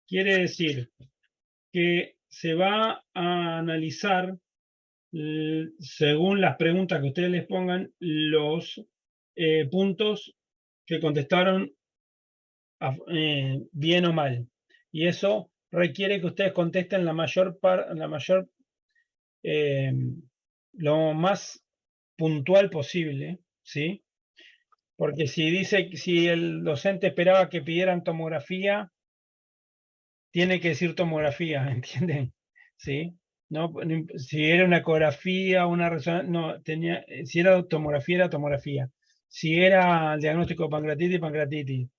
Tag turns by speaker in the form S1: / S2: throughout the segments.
S1: Quiere decir que se va a analizar, según las preguntas que ustedes les pongan, los puntos que contestaron bien o mal. Y eso requiere que ustedes contesten eh, lo más puntual posible, ¿sí? Porque si el docente esperaba que pidieran tomografía, tiene que decir tomografía, ¿entienden? ¿Sí? No, si era una ecografía, una resonancia, no, si era tomografía, era tomografía. Si era el diagnóstico de pancreatitis, pancreatitis.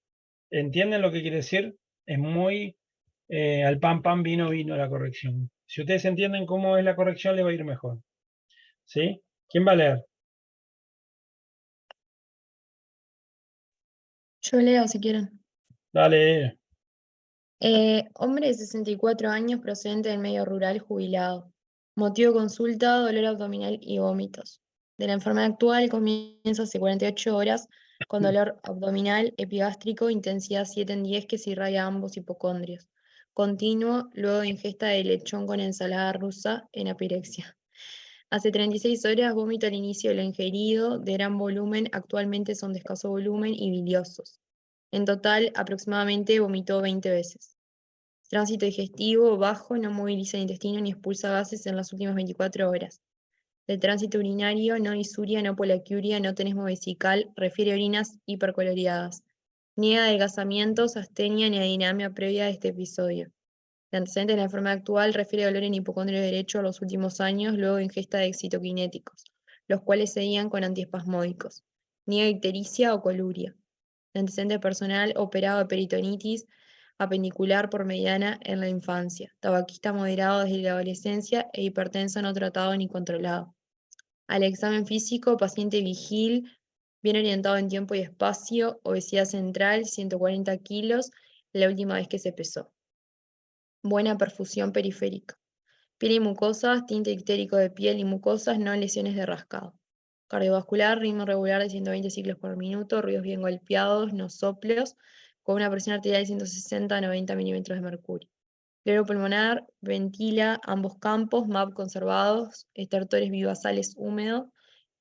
S1: ¿Entienden lo que quiere decir? Es muy al pan, pan, vino, vino la corrección. Si ustedes entienden cómo es la corrección, le va a ir mejor. ¿Sí? ¿Quién va a leer?
S2: Yo leo si quieren.
S1: Dale.
S2: Hombre de 64 años procedente del medio rural jubilado. Motivo de consulta, dolor abdominal y vómitos. De la enfermedad actual comienza hace 48 horas con dolor abdominal, epigástrico, intensidad 7 en 10 que se irradia a ambos hipocondrios. Continuo luego de ingesta de lechón con ensalada rusa en apirexia. Hace 36 horas vómito al inicio de lo ingerido, de gran volumen, actualmente son de escaso volumen y biliosos. En total, aproximadamente vomitó 20 veces. Tránsito digestivo bajo, no moviliza el intestino ni expulsa gases en las últimas 24 horas. Del tránsito urinario, no disuria, no polaquiuria, no tenesmo vesical, refiere orinas hipercoloriadas. Niega adelgazamientos, astenia ni adinamia previa de este episodio. El antecedente de la enfermedad actual refiere dolor en hipocondrio derecho a los últimos años luego de ingesta de excitoquinéticos, los cuales seguían con antiespasmódicos. Niega ictericia o coluria. El antecedente personal operado de peritonitis apendicular por mediana en la infancia, tabaquista moderado desde la adolescencia e hipertenso no tratado ni controlado. Al examen físico, paciente vigil, bien orientado en tiempo y espacio, obesidad central, 140 kilos, la última vez que se pesó. Buena perfusión periférica. Piel y mucosas, tinte ictérico de piel y mucosas, no lesiones de rascado. Cardiovascular, ritmo regular de 120 ciclos por minuto, ruidos bien golpeados, no soplos, con una presión arterial de 160 a 90 milímetros de mercurio. Clero pulmonar, ventila ambos campos, MAP conservados, estertores vivasales húmedos,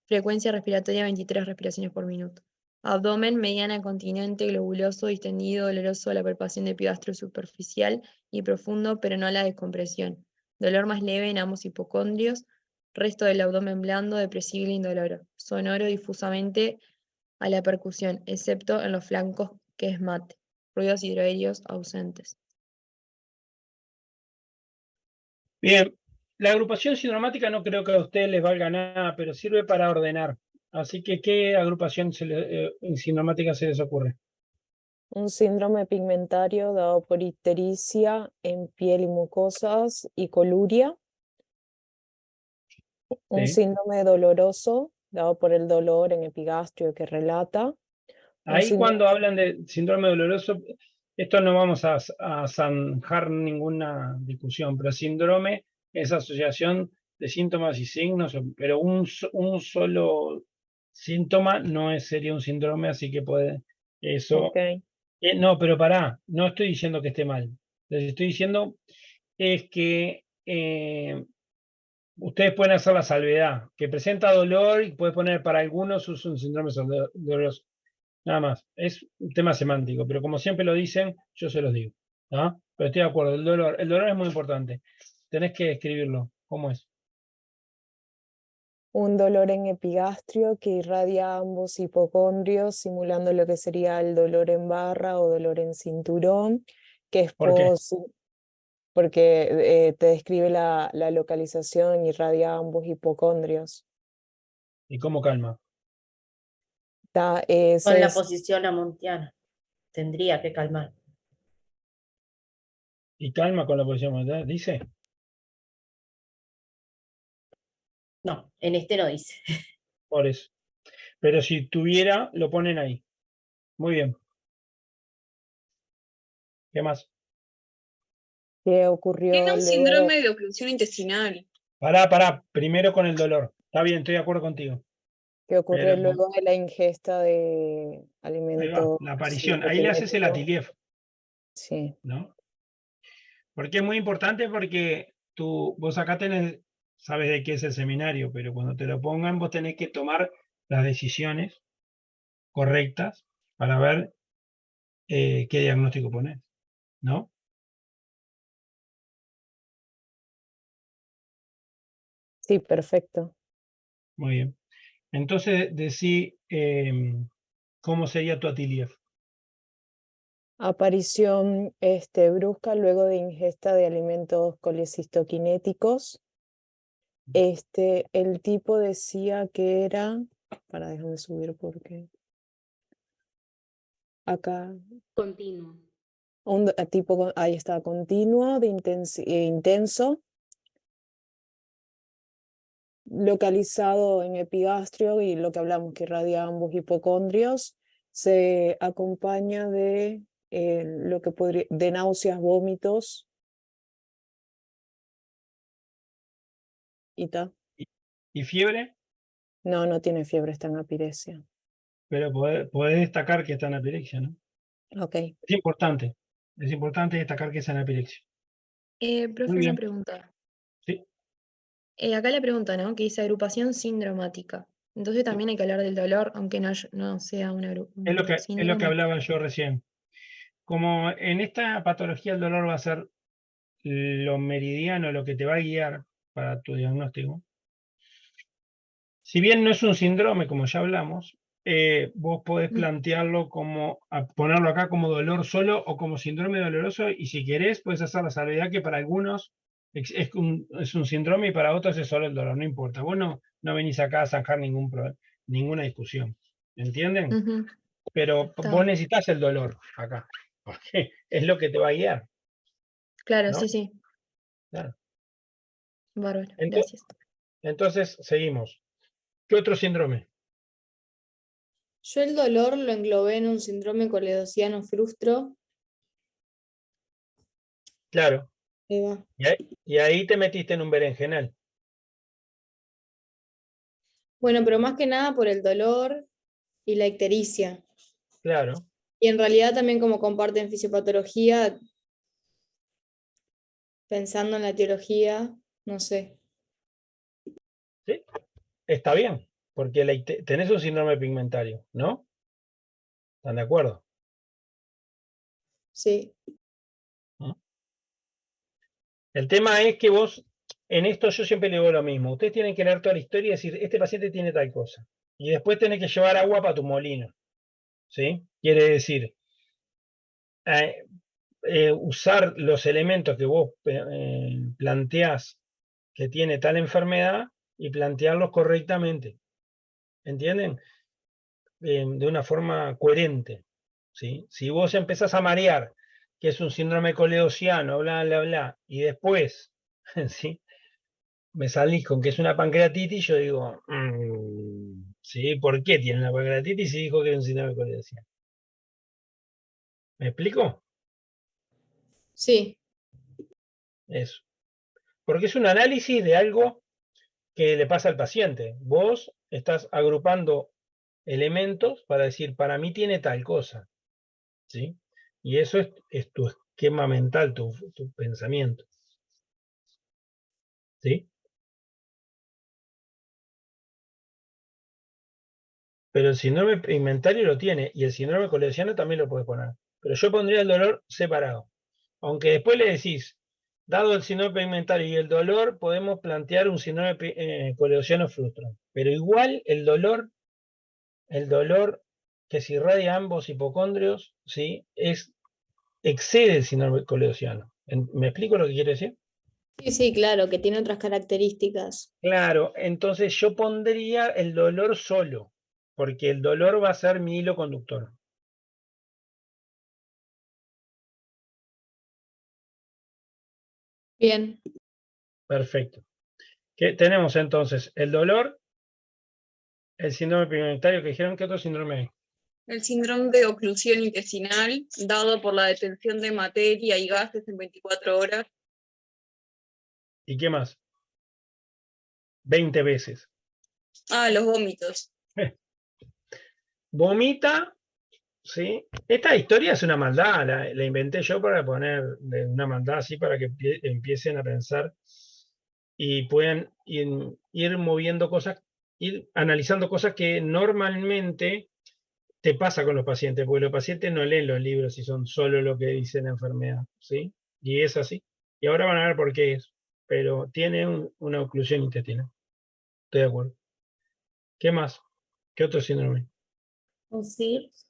S2: frecuencia respiratoria 23 respiraciones por minuto. Abdomen, mediana, continente, globuloso, distendido, doloroso, la palpación de epigastrio superficial y profundo, pero no la descompresión. Dolor más leve en ambos hipocondrios, resto del abdomen blando, depresible e indoloro. Sonoro difusamente a la percusión, excepto en los flancos que es mate. Ruidos hidroaéreos ausentes.
S1: Bien, la agrupación sindromática no creo que a ustedes les valga nada, pero sirve para ordenar. Así que, ¿qué agrupación sindromática se les ocurre?
S3: Un síndrome pigmentario dado por ictericia en piel y mucosas y coluria. Un
S1: Sí.
S3: síndrome doloroso dado por el dolor en epigastrio que relata. Un
S1: Ahí
S3: síndrome
S1: cuando hablan de síndrome doloroso, esto no vamos a zanjar ninguna discusión, pero síndrome es asociación de síntomas y signos, pero un solo síntoma sería un síndrome, así que puede eso.
S3: ok.
S1: No, pero pará, no estoy diciendo que esté mal. Lo que estoy diciendo es que ustedes pueden hacer la salvedad, que presenta dolor y puedes poner para algunos es un síndrome doloroso. Nada más. Es un tema semántico, pero como siempre lo dicen, yo se los digo. ¿Ah? Pero estoy de acuerdo, el dolor es muy importante. Tenés que escribirlo. ¿Cómo es?
S3: Un dolor en epigastrio que irradia ambos hipocondrios, simulando lo que sería el dolor en barra o dolor en cinturón, que es
S1: ¿Por qué?
S3: porque te describe la localización y irradia ambos hipocondrios.
S1: ¿Y cómo calma?
S4: Con
S3: Ese
S4: la
S3: es
S4: posición lamontiana. Tendría que calmar.
S1: ¿Y calma con la posición monetaria? ¿Dice?
S4: No, en este no dice.
S1: Por eso. Pero si tuviera, lo ponen ahí. Muy bien. ¿Qué más?
S3: que ocurrió
S2: Tiene un
S3: luego,
S2: síndrome de oclusión intestinal.
S1: Pará. Primero con el dolor. Está bien, estoy de acuerdo contigo.
S3: que ocurrió
S1: Pero
S3: luego de la ingesta de
S1: ahí va,
S3: alimentos
S1: la aparición. Ahí le haces el
S3: citoquinéticos.
S1: atilief,
S3: Sí.
S1: ¿no? Porque es muy importante porque vos acá sabes de qué es el seminario, pero cuando te lo pongan vos tenés que tomar las decisiones correctas para ver qué diagnóstico poner, ¿no?
S3: Sí, perfecto.
S1: Muy bien. Entonces, decí, ¿cómo sería tu Atiliev?
S3: Aparición brusca luego de ingesta de alimentos colecistoquinéticos. El tipo decía que era, déjame subir porque acá,
S5: Continuo.
S3: un tipo, ahí está, continuo, de intenso, localizado en epigastrio y lo que hablamos que irradia ambos hipocondrios, se acompaña de lo que podría, de náuseas, vómitos y tal.
S1: ¿Y fiebre?
S3: No, no tiene fiebre, está en apiresia.
S1: Pero podés destacar que está en apirexia, ¿no?
S3: Ok.
S1: Es importante destacar que es anapirexia.
S2: Profe,
S1: Muy
S2: una
S1: bien.
S2: pregunta.
S1: Sí.
S2: Acá la pregunta, ¿no? Que dice agrupación sindromática. Entonces también hay que hablar del dolor, aunque no sea una
S1: Es lo que
S2: síndrome.
S1: hablaba yo recién. Como en esta patología el dolor va a ser lo meridiano, lo que te va a guiar para tu diagnóstico. Si bien no es un síndrome, como ya hablamos, vos podés plantearlo ponerlo acá como dolor solo o como síndrome doloroso, y si querés puedes hacer la salvedad que para algunos es un síndrome y para otros es solo el dolor, no importa. Vos no venís acá a zanjar ninguna discusión, ¿entienden?
S2: Ujú,
S1: Pero
S2: está.
S1: vos necesitas el dolor acá, porque es lo que te va a guiar,
S2: Claro,
S1: ¿no?
S2: sí.
S1: Claro.
S2: Bárbaro,
S1: Ento-
S2: gracias.
S1: Entonces, seguimos. ¿Qué otro síndrome?
S6: Yo el dolor lo englobé en un síndrome coledociano frustro.
S1: Claro.
S6: Ahí va.
S1: Y ahí te metiste en un berenjenal.
S6: Bueno, pero más que nada por el dolor y la ictericia.
S1: Claro.
S6: Y en realidad también como comparten fisiopatología, pensando en la etiología, no sé.
S1: ¿Sí? Está bien, porque tenés un síndrome pigmentario, ¿no? ¿Están de acuerdo?
S6: Sí.
S1: ¿No? El tema es que vos, en esto yo siempre le digo lo mismo. Ustedes tienen que leer toda la historia y decir, este paciente tiene tal cosa. Y después tenés que llevar agua para tu molino. ¿Sí? Quiere decir, usar los elementos que vos planteás que tiene tal enfermedad y plantearlos correctamente. ¿Entienden? De una forma coherente. ¿Sí? Si vos empezás a marear, que es un síndrome coledociano, bla, bla, bla, y después ¿sí? me salís con que es una pancreatitis, yo digo, ¿sí? ¿Por qué tiene una pancreatitis si dijo que era un síndrome coledociano? ¿Me explico?
S6: Sí.
S1: Eso. Porque es un análisis de algo que le pasa al paciente. Vos estás agrupando elementos para decir, para mí tiene tal cosa. ¿Sí? Y eso es tu esquema mental, tu pensamiento. ¿Sí? Pero el síndrome pigmentario lo tiene y el síndrome coledociano también lo puedes poner. Pero yo pondría el dolor separado. Aunque después le decís, dado el síndrome pigmentario y el dolor, podemos plantear un síndrome coledociano frustro. Pero igual el dolor que se irradia a ambos hipocondrios, ¿sí? Excede el síndrome coledociano. ¿Me explico lo que quiero decir?
S6: Sí, claro, que tiene otras características.
S1: Claro, entonces yo pondría el dolor solo, porque el dolor va a ser mi hilo conductor.
S6: Bien.
S1: Perfecto. ¿Qué tenemos entonces? El dolor, el síndrome pigmentario que dijeron, ¿qué otro síndrome hay?
S5: El síndrome de oclusión intestinal, dado por la detención de materia y gases en 24 horas.
S1: ¿Y qué más? 20 veces.
S5: Los vómitos.
S1: Vomita ¿sí? Esta historia es una maldad, la inventé yo para poner una maldad así para que empiecen a pensar y puedan ir moviendo cosas, ir analizando cosas que normalmente te pasa con los pacientes, porque los pacientes no leen los libros y son solo lo que dice la enfermedad, ¿sí? Y es así. Y ahora van a ver por qué es, pero tiene una oclusión intestinal. Estoy de acuerdo. ¿Qué más? ¿Qué otro síndrome?
S4: Un SIRS,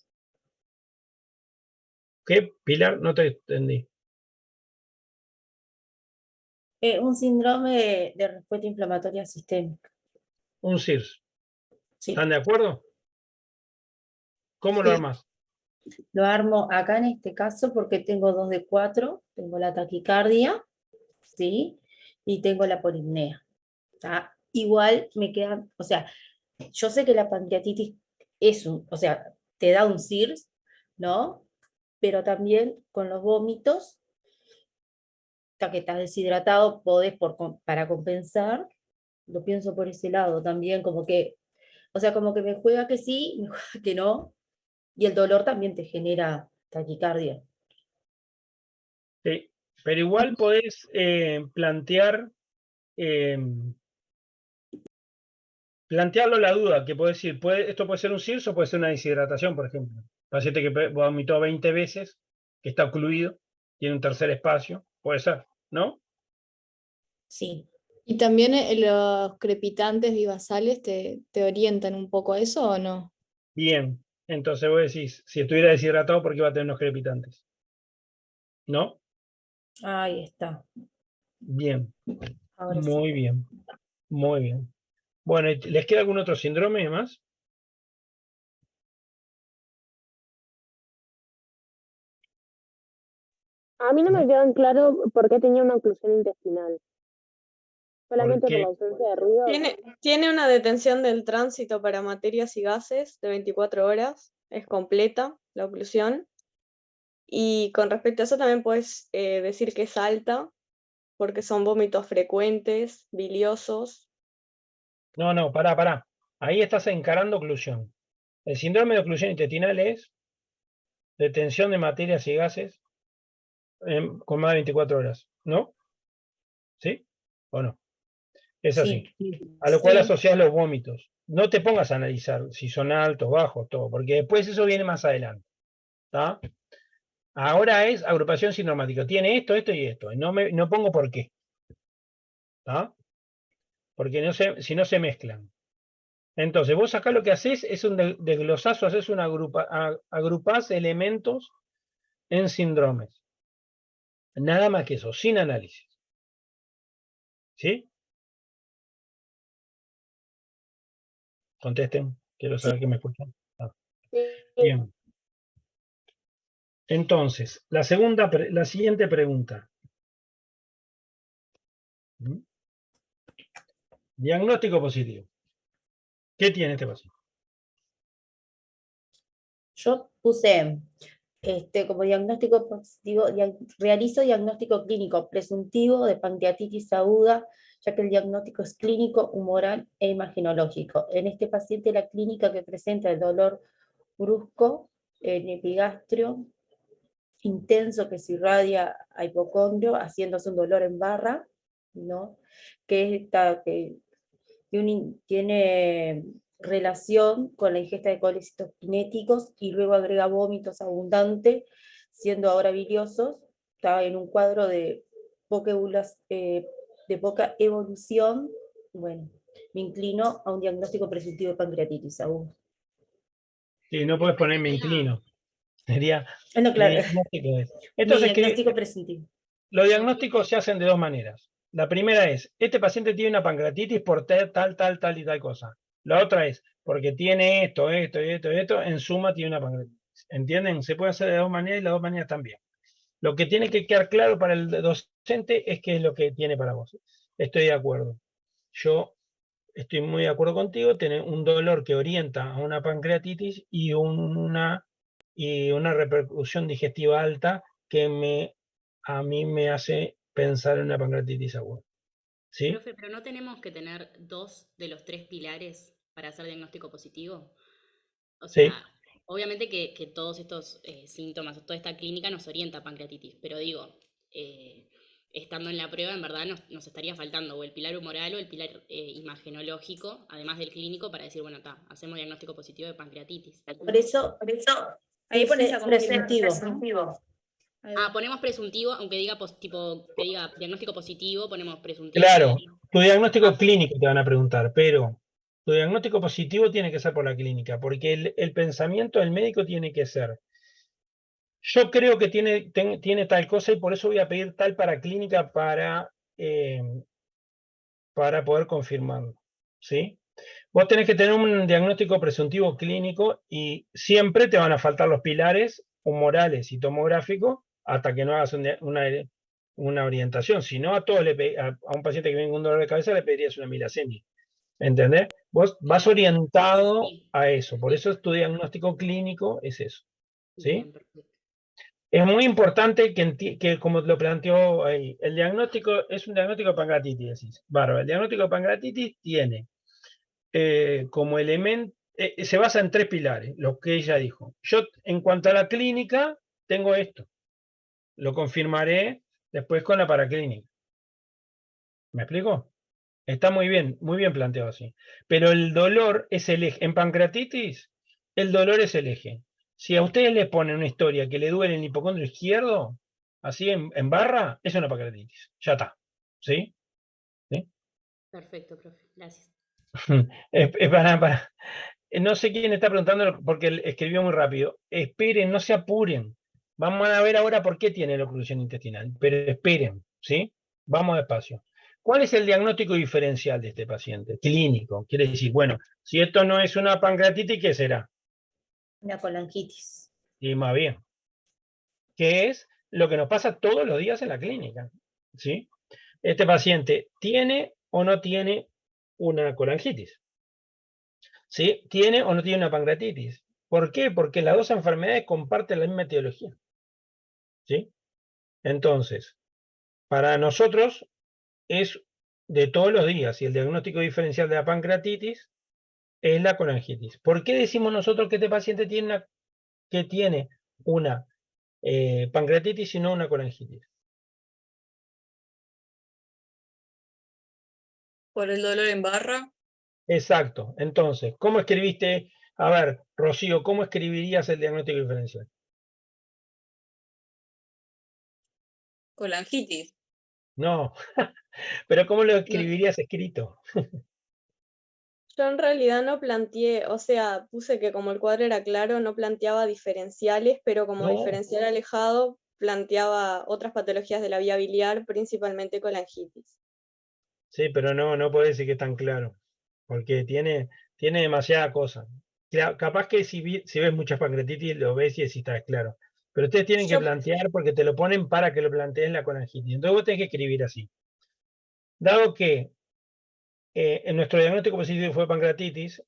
S1: ¿Qué, Pilar? No te entendí.
S4: un síndrome de respuesta inflamatoria sistémica.
S1: Un SIRS.
S4: Sí.
S1: ¿Están de acuerdo? ¿Cómo lo
S6: Sí.
S1: armas?
S4: Lo armo acá en este caso porque tengo 2 de 4, tengo la taquicardia, ¿sí? Y tengo la polipnea. ¿Tá? Igual me quedan, o sea, yo sé que la pancreatitis o sea, te da un SIRS, ¿no? Pero también con los vómitos, hasta que estás deshidratado, podés para compensar, lo pienso por ese lado también, como que, o sea, como que me juega que sí, me juega que no, y el dolor también te genera taquicardia.
S1: Sí, pero igual podés plantearlo la duda, que puede decir, esto puede ser un SIRS o puede ser una deshidratación, por ejemplo. Paciente que vomitó 20 veces, que está ocluido, tiene un tercer espacio, puede ser, ¿no?
S4: Sí,
S6: ¿Y también los crepitantes bivasales te orientan un poco a eso o no?
S1: Bien, entonces vos decís, si estuviera deshidratado, ¿por qué va a tener unos crepitantes? ¿No?
S4: ahí está,
S1: Bien,
S4: ahora sí.
S1: muy bien, muy bien. Bueno, ¿les queda algún otro síndrome más?
S3: A mí no me
S1: ¿No?
S3: quedan claro por qué tenía una oclusión intestinal. ¿Solamente por la
S1: Porque,
S3: ausencia de ruido?
S7: Tiene una detención del tránsito para materias y gases de 24 horas, es completa la oclusión. Y con respecto a eso también puedes decir que es alta, porque son vómitos frecuentes, biliosos.
S1: no, pará. Ahí estás encarando oclusión. El síndrome de oclusión intestinal es detención de materias y gases con más de 24 horas, ¿no? ¿Sí? ¿O no? Es así.
S4: Sí,
S1: A lo cual
S6: Sí.
S1: asocias los vómitos. No te pongas a analizar si son altos, bajos, todo, porque después eso viene más adelante. ¿Está? Ahora es agrupación sindromática. Tiene esto y esto. Y no pongo por qué. ¿Está? Porque si no se mezclan. Entonces, vos acá lo que haces es un desglosazo, haces agrupás elementos en síndromes. Nada más que eso, sin análisis. ¿Sí? Contesten. Quiero saber que me escuchan. Bien. Entonces, la siguiente pregunta. ¿Mm? Diagnóstico positivo. ¿Qué tiene este paciente?
S4: yo puse como diagnóstico positivo, realizo diagnóstico clínico presuntivo de pancreatitis aguda, ya que el diagnóstico es clínico, humoral e imaginológico. En este paciente la clínica que presenta el dolor brusco en epigastrio, intenso que se irradia a hipocondrio, haciéndose un dolor en barra, ¿no? Que tiene relación con la ingesta de colecitos kinéticos y luego agrega vómitos abundantes, siendo ahora biliosos. Está en un cuadro de poca evolución. Bueno, me inclino a un diagnóstico presuntivo de pancreatitis aguda.
S1: Sí, no puedes poner me inclino. Sería
S4: No,
S1: mi
S4: claro,
S1: diagnóstico es.
S4: mi
S1: Entonces,
S4: diagnóstico presuntivo.
S1: los diagnósticos se hacen de dos maneras. La primera es, este paciente tiene una pancreatitis por tal y tal cosa. La otra es, porque tiene esto, en suma tiene una pancreatitis. ¿Entienden? Se puede hacer de dos maneras y las dos maneras también. Lo que tiene que quedar claro para el docente es qué es lo que tiene para vos. Estoy de acuerdo. Yo estoy muy de acuerdo contigo, tener un dolor que orienta a una pancreatitis y una repercusión digestiva alta que a mí me hace pensar en una pancreatitis aguda. ¿Sí?
S8: Profe, pero no tenemos que tener 2 de los 3 pilares para hacer diagnóstico positivo. O
S1: Sí.
S8: sea, Obviamente que todos estos síntomas, toda esta clínica nos orienta a pancreatitis, pero digo, estando en la prueba, en verdad nos estaría faltando o el pilar humoral o el pilar imagenológico, además del clínico, para decir, bueno, hacemos diagnóstico positivo de pancreatitis.
S4: Por eso,
S5: Ahí pones
S4: puse
S5: a confirmar.
S4: presuntivo.
S5: Ahí va.
S8: Ponemos presuntivo, aunque diga, que diga diagnóstico positivo, ponemos presuntivo.
S1: Claro, tu diagnóstico clínico te van a preguntar, pero tu diagnóstico positivo tiene que ser por la clínica, porque el pensamiento del médico tiene que ser, yo creo que tiene tal cosa y por eso voy a pedir tal para clínica para poder confirmarlo, ¿sí? Vos tenés que tener un diagnóstico presuntivo clínico y siempre te van a faltar los pilares humorales y tomográficos hasta que no hagas una orientación. Si no, a un paciente que viene con un dolor de cabeza le pedirías una milasemia. ¿Entendés? Vos vas orientado
S8: Sí.
S1: a eso. Por eso tu diagnóstico clínico es eso. ¿Sí?
S8: Bien, perfecto.
S1: Es muy importante que como lo planteó ahí, el diagnóstico es un diagnóstico de pancreatitis, decís. Bárbaro. El diagnóstico de pancreatitis tiene como elemento, se basa en 3 pilares, lo que ella dijo. Yo, en cuanto a la clínica, tengo esto. Lo confirmaré después con la paraclínica. ¿Me explico? Está muy bien planteado así. Pero el dolor es el eje. En pancreatitis, el dolor es el eje. Si a ustedes les ponen una historia que le duele el hipocondrio izquierdo, así en barra, es una pancreatitis. Ya está. ¿Sí? ¿Sí?
S8: Perfecto, profe. Gracias.
S1: No sé quién está preguntando porque él escribió muy rápido. Esperen, no se apuren. Vamos a ver ahora por qué tiene la oclusión intestinal. Pero esperen, ¿sí? Vamos despacio. ¿Cuál es el diagnóstico diferencial de este paciente? Clínico. Quiere decir, bueno, si esto no es una pancreatitis, ¿qué será?
S4: Una colangitis.
S1: Y más bien. ¿Qué es lo que nos pasa todos los días en la clínica? ¿Sí? Este paciente tiene o no tiene una colangitis. ¿Sí? ¿Tiene o no tiene una pancreatitis? ¿Por qué? Porque las dos enfermedades comparten la misma etiología. ¿Sí? Entonces, para nosotros es de todos los días y el diagnóstico diferencial de la pancreatitis es la colangitis. ¿Por qué decimos nosotros que este paciente tiene una pancreatitis y no una colangitis?
S5: Por el dolor en barra.
S1: Exacto. Entonces, ¿cómo escribiste? A ver, Rocío, ¿cómo escribirías el diagnóstico diferencial?
S5: Colangitis.
S1: No, pero ¿cómo lo escribirías escrito?
S7: Yo en realidad no planteé, o sea, puse que como el cuadro era claro, no planteaba diferenciales, pero como
S1: No.
S7: diferencial alejado planteaba otras patologías de la vía biliar, principalmente colangitis.
S1: Sí, pero no puede decir que es tan claro, porque tiene demasiada cosa. Capaz que si ves muchas pancreatitis lo ves y decís, está claro. Pero ustedes tienen que
S7: Yo-
S1: plantear porque te lo ponen para que lo plantees la colangitis. Entonces vos tenés que escribir así. Dado que en nuestro diagnóstico positivo fue pancreatitis,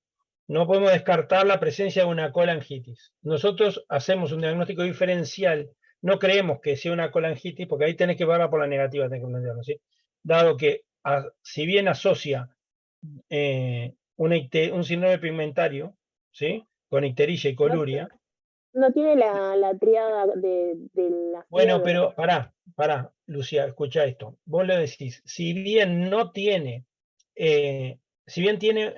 S1: no podemos descartar la presencia de una colangitis. Nosotros hacemos un diagnóstico diferencial, no creemos que sea una colangitis, porque ahí tenés que verla por la negativa, tenés que plantearlo, ¿sí? Dado que, si bien asocia un síndrome pigmentario, ¿sí? Con ictericia y coluria.
S9: No tiene la tríada de la
S1: Bueno,
S9: fiebre.
S1: pero pará, Lucía, escucha esto. Vos le decís, si bien no tiene, si bien tiene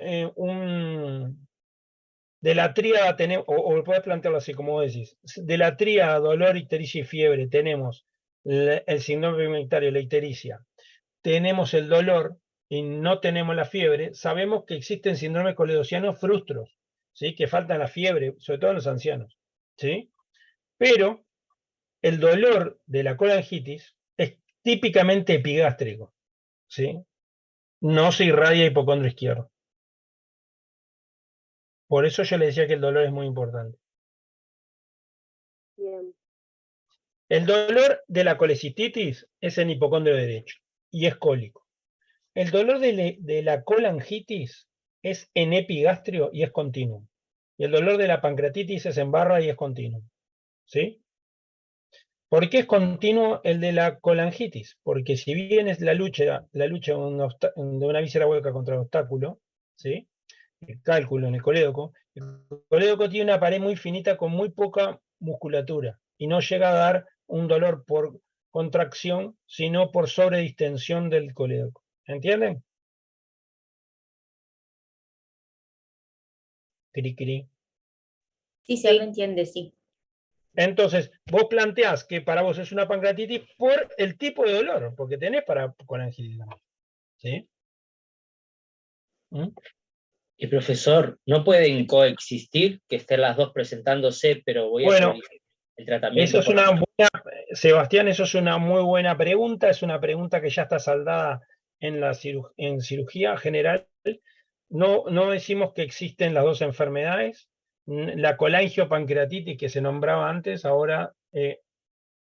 S1: de la tríada tenemos, o podés plantearlo así, como vos decís, de la tríada dolor, ictericia y fiebre, tenemos el síndrome pigmentario, la ictericia, tenemos el dolor y no tenemos la fiebre, sabemos que existen síndromes coledocianos frustros, ¿sí? Que faltan la fiebre, sobre todo en los ancianos, ¿sí? Pero el dolor de la colangitis es típicamente epigástrico, ¿sí? No se irradia hipocondrio izquierdo. Por eso yo le decía que el dolor es muy importante.
S9: Bien.
S1: El dolor de la colecititis es en hipocondrio derecho y es cólico. El dolor de la colangitis es en epigastrio y es continuo. Y el dolor de la pancreatitis es en barra y es continuo. ¿Sí? ¿Por qué es continuo el de la colangitis? Porque si bien es la lucha de una víscera hueca contra el obstáculo, ¿sí? el cálculo en el colédoco. El colédoco tiene una pared muy finita con muy poca musculatura y no llega a dar un dolor por contracción, sino por sobredistensión del colédoco. ¿Entienden? Cri, cri.
S4: Sí, se me entiende, sí.
S1: Entonces, vos planteás que para vos es una pancreatitis por el tipo de dolor, porque tenés colangitis. ¿Sí? ¿Mm?
S10: Y profesor, ¿no pueden coexistir, que estén las dos presentándose, pero voy a
S1: Bueno,
S10: pedir el tratamiento?
S1: eso es una buena, Sebastián, eso es una muy buena pregunta, es una pregunta que ya está saldada en en cirugía general. No decimos que existen las dos enfermedades. La colangiopancreatitis que se nombraba antes, ahora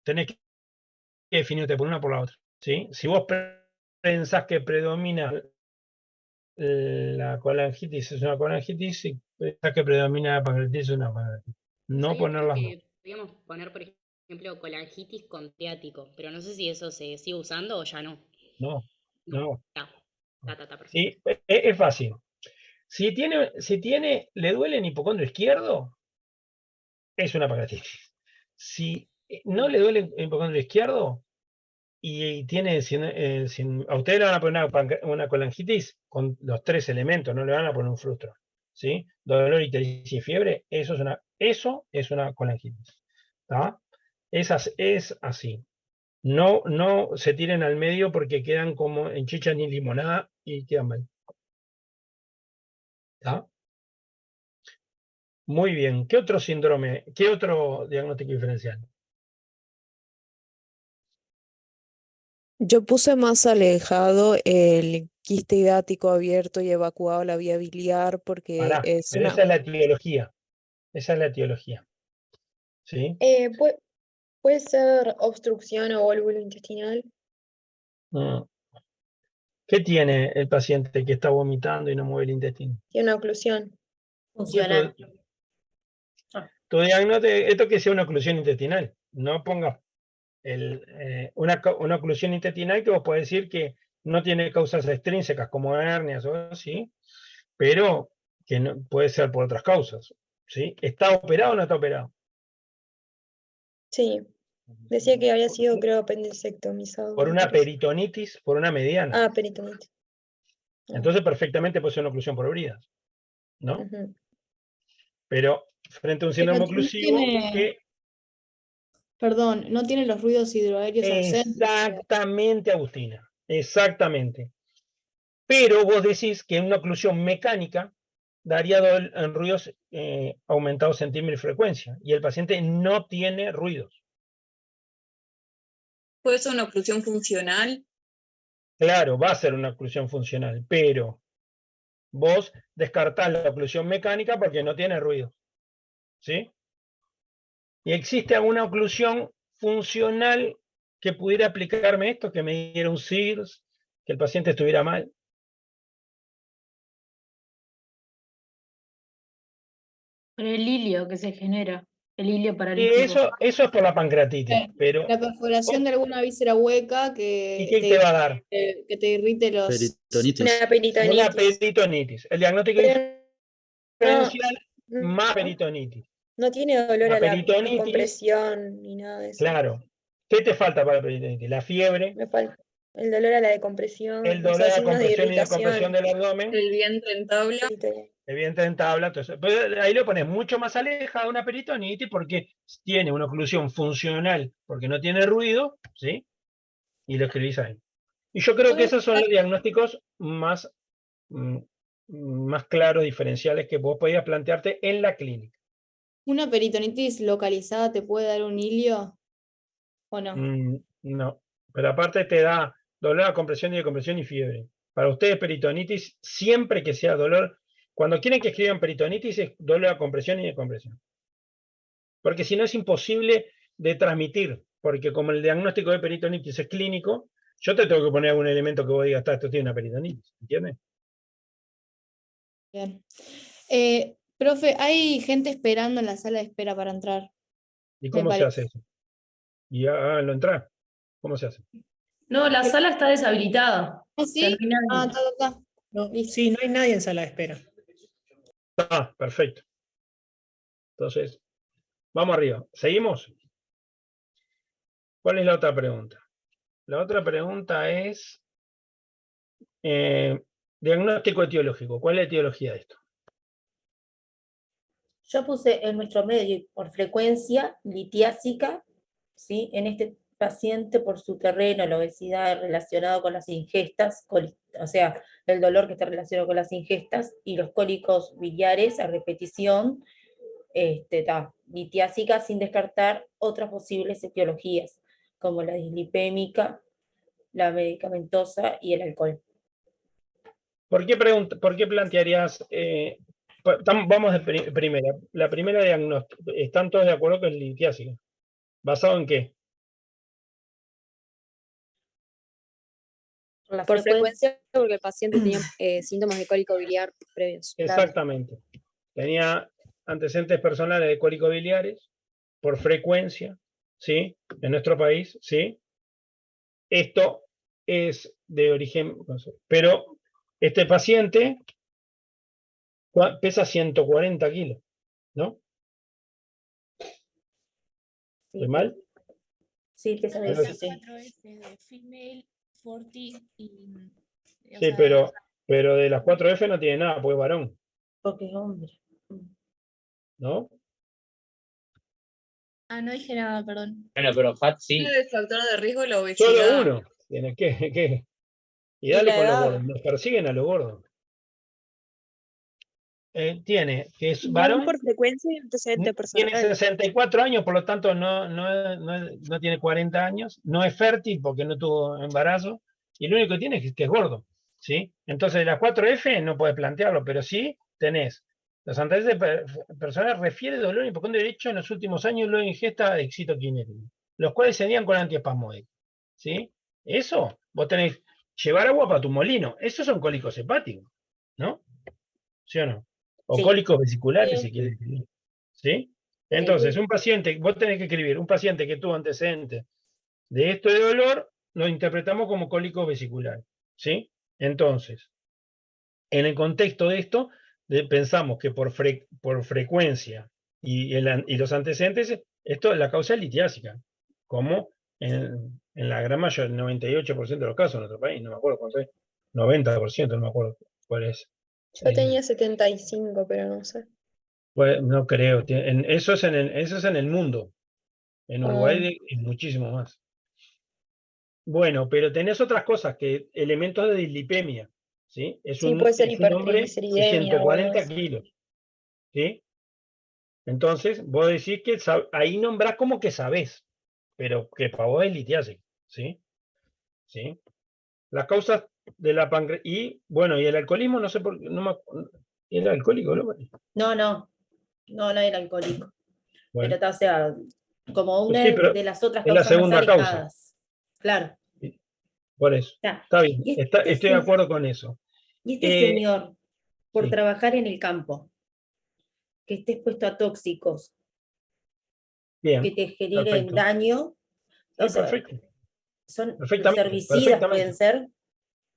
S1: tenés que definirte por una o por la otra. ¿Sí? Si vos pensás que predomina la colangitis es una colangitis, si pensás que predomina la pancreatitis es una pancreatitis. No
S8: Había visto
S1: poner las dos.
S8: que podíamos poner, por ejemplo, colangitis con ciático, pero no sé si eso se sigue usando o ya no.
S1: No.
S8: Perfecto.
S1: Sí, es fácil. Si le duele el hipocondrio izquierdo, es una pancreatitis. Si no le duele el hipocondrio izquierdo y tiene, a ustedes le van a poner una colangitis con los tres elementos, no le van a poner un frustro. ¿Sí? Dolor, ictericia y fiebre, eso es una colangitis. ¿Tá? Es así. No se tiren al medio porque quedan como en chicha ni limonada y quedan mal. ¿Tá? Muy bien. ¿Qué otro síndrome? ¿Qué otro diagnóstico diferencial?
S3: Yo puse más alejado el quiste hidático abierto y evacuado a la vía biliar porque
S1: Pará,
S3: es
S1: pero
S3: una...
S1: esa es la etiología. Esa es la etiología. ¿Sí?
S2: Puede ser obstrucción o vólvulo intestinal.
S1: Mm. ¿Qué tiene el paciente que está vomitando y no mueve el intestino?
S2: Tiene una oclusión.
S4: Funcional.
S1: Tu diagnóstico, esto que sea una oclusión intestinal. No pongas una oclusión intestinal que vos podés decir que no tiene causas extrínsecas como hernias o así, pero que no, puede ser por otras causas. ¿Sí? ¿Está operado o no está operado?
S2: Sí. Decía que había sido, creo, apendicectomizado.
S1: Por
S2: me
S1: una
S2: parece.
S1: peritonitis, por una mediana.
S2: Ah, peritonitis.
S1: Entonces perfectamente puede ser una oclusión por bridas, ¿no?
S2: Ujú.
S1: Pero frente a un
S6: Pero
S1: síndrome
S6: no
S1: oclusivo que
S6: Perdón, no tiene los ruidos hidroaéreos ausentes.
S1: exactamente, Agustina, exactamente. Pero vos decís que una oclusión mecánica daría en ruidos aumentados en timbre y frecuencia, y el paciente no tiene ruidos.
S5: ¿Puede ser una oclusión funcional?
S1: Claro, va a ser una oclusión funcional, pero vos descartás la oclusión mecánica porque no tiene ruido. ¿Sí? Y existe alguna oclusión funcional que pudiera aplicarme esto, que me diera un SIRS, que el paciente estuviera mal.
S11: Por el hilio que se genera, el hilio
S1: Y
S11: paralítico.
S1: eso es por la pancreatitis, pero
S6: La perforación de alguna víscera hueca
S1: ¿y qué te va a dar?
S6: que te irrite los...
S2: Una
S1: Una
S2: peritonitis.
S1: peritonitis. El diagnóstico
S2: No,
S1: diferencial más peritonitis.
S2: no tiene dolor
S1: La
S2: a la
S1: peritonitis,
S2: descompresión ni nada de eso.
S1: claro. ¿Qué te falta para la peritonitis? La fiebre,
S2: Me falta el dolor a la decompresión,
S1: el
S2: o
S1: dolor
S2: sea,
S1: a la
S2: signos de
S1: compresión y descompresión
S2: irritación.
S1: del abdomen,
S5: ¿El vientre en tabla?
S1: el vientre en tabla. Entonces, pero ahí lo pones mucho más alejado de una peritonitis porque tiene una oclusión funcional, porque no tiene ruido, ¿sí? Y lo escribís ahí. Y yo creo que esos son los diagnósticos más claros, diferenciales que vos podías plantearte en la clínica.
S6: ¿Una peritonitis localizada te puede dar un hilio o no?
S1: No, pero aparte te da dolor a compresión y decompresión y fiebre. Para ustedes peritonitis, siempre que sea dolor, cuando quieren que escriban peritonitis es dolor a compresión y decompresión. Porque si no es imposible de transmitir, porque como el diagnóstico de peritonitis es clínico, yo te tengo que poner algún elemento que vos digas, esto tiene una peritonitis, ¿entiendes?
S6: Bien. Profe, hay gente esperando en la sala de espera para entrar.
S1: ¿Y
S6: Me
S1: cómo se hace
S6: parece.
S1: eso? Y lo entra. ¿Cómo se hace?
S11: No, la sala está deshabilitada.
S6: ¿Ah,
S11: O sea, no
S6: sí?
S11: hay nadie.
S6: Ah, está.
S12: No,
S6: Listo.
S12: sí, no hay nadie en sala de espera.
S1: Ah, perfecto. Entonces, vamos arriba. ¿Seguimos? ¿Cuál es la otra pregunta? La otra pregunta es diagnóstico etiológico. ¿Cuál es la etiología de esto?
S4: Yo puse en nuestro medio por frecuencia litiásica, ¿sí? En este paciente por su terreno, la obesidad relacionado con las ingestas, o sea, el dolor que está relacionado con las ingestas y los cólicos biliares a repetición, litiásica, sin descartar otras posibles etiologías, como la dislipémica, la medicamentosa y el alcohol.
S1: ¿Por qué plantearías? Vamos de primera. La primera diagnóstico. ¿Están todos de acuerdo que es litiásica? ¿Basado en qué?
S4: Por frecuencia,
S12: porque el paciente tenía síntomas de cólico biliar previos.
S1: Exactamente. Tenía antecedentes personales de cólicos biliares, por frecuencia, ¿sí? En nuestro país, ¿sí? Esto es de origen, pero este paciente pesa 140 kilos, ¿no? ¿Estoy mal?
S4: Sí, pesa de eso, sí.
S1: Sí, pero de las 4F no tiene nada, porque es varón,
S4: Porque es hombre.
S1: ¿no?
S2: Ah, no dije nada, perdón.
S10: Bueno, pero FAT sí.
S5: El factor de riesgo la obesidad.
S1: Solo uno. Tiene que. Y dale
S7: la
S1: con los
S7: edad?
S1: gordos. Nos persiguen a los gordos. Tiene, que es
S12: Varón
S1: varón,
S12: por frecuencia y antecedente
S1: tiene
S12: personal.
S1: 64 años, por lo tanto no tiene 40 años, no es fértil porque no tuvo embarazo, y lo único que tiene es que es gordo, ¿sí? Entonces, las 4F no puedes plantearlo, pero sí tenés. Los antecedentes personales refiere dolor y hipocondrio derecho en los últimos años luego de ingesta de excitoquinético, los cuales se niegan con antiespasmódicos, ¿sí? Eso, vos tenés llevar agua para tu molino, esos son cólicos hepáticos, ¿no? ¿Sí o no? O
S4: Sí.
S1: cólicos vesiculares,
S4: Sí.
S1: si quieres escribir. ¿Sí? Entonces, un paciente, vos tenés que escribir, un paciente que tuvo antecedentes de esto de dolor, lo interpretamos como cólico vesicular. ¿Sí? Entonces, en el contexto de esto, pensamos que por frecuencia y los antecedentes, esto la causa es litiásica, como en la gran mayoría, el 98% de los casos en nuestro país, no me acuerdo cuánto es, 90%, no me acuerdo cuál es.
S2: Yo tenía 75, pero no sé.
S1: Pues, no creo. Eso es en el mundo. En Uruguay
S2: Ah.
S1: es muchísimo más. Bueno, pero tenés otras cosas, que elementos de dislipemia. ¿Sí?
S2: Sí, puede ser
S1: Es un hombre de
S2: hipertrigliceridemia o algo
S1: 140
S2: así.
S1: kilos. ¿Sí? Entonces, vos decís que ahí nombrás como que sabés, pero que para vos es litiásico. ¿Sí? ¿Sí? Las causas de la pancreatitis. Y, bueno, y el alcoholismo, no sé por qué. ¿Era alcohólico, no?
S4: No era alcohólico.
S1: Bueno.
S4: Pero, o sea, como una
S1: Sí, pero
S4: de las otras
S1: es la
S4: causas más
S1: segunda causa.
S4: alejadas. Claro.
S1: Por eso. Está bien, estoy de acuerdo con eso.
S4: Y este señor, por
S1: sí.
S4: trabajar en el campo, que esté expuesto a tóxicos,
S1: Bien,
S4: que te generen
S1: perfecto.
S4: daño,
S1: Sí,
S4: o sea,
S1: perfecto.
S4: son los
S1: Perfectamente,
S4: herbicidas, pueden ser.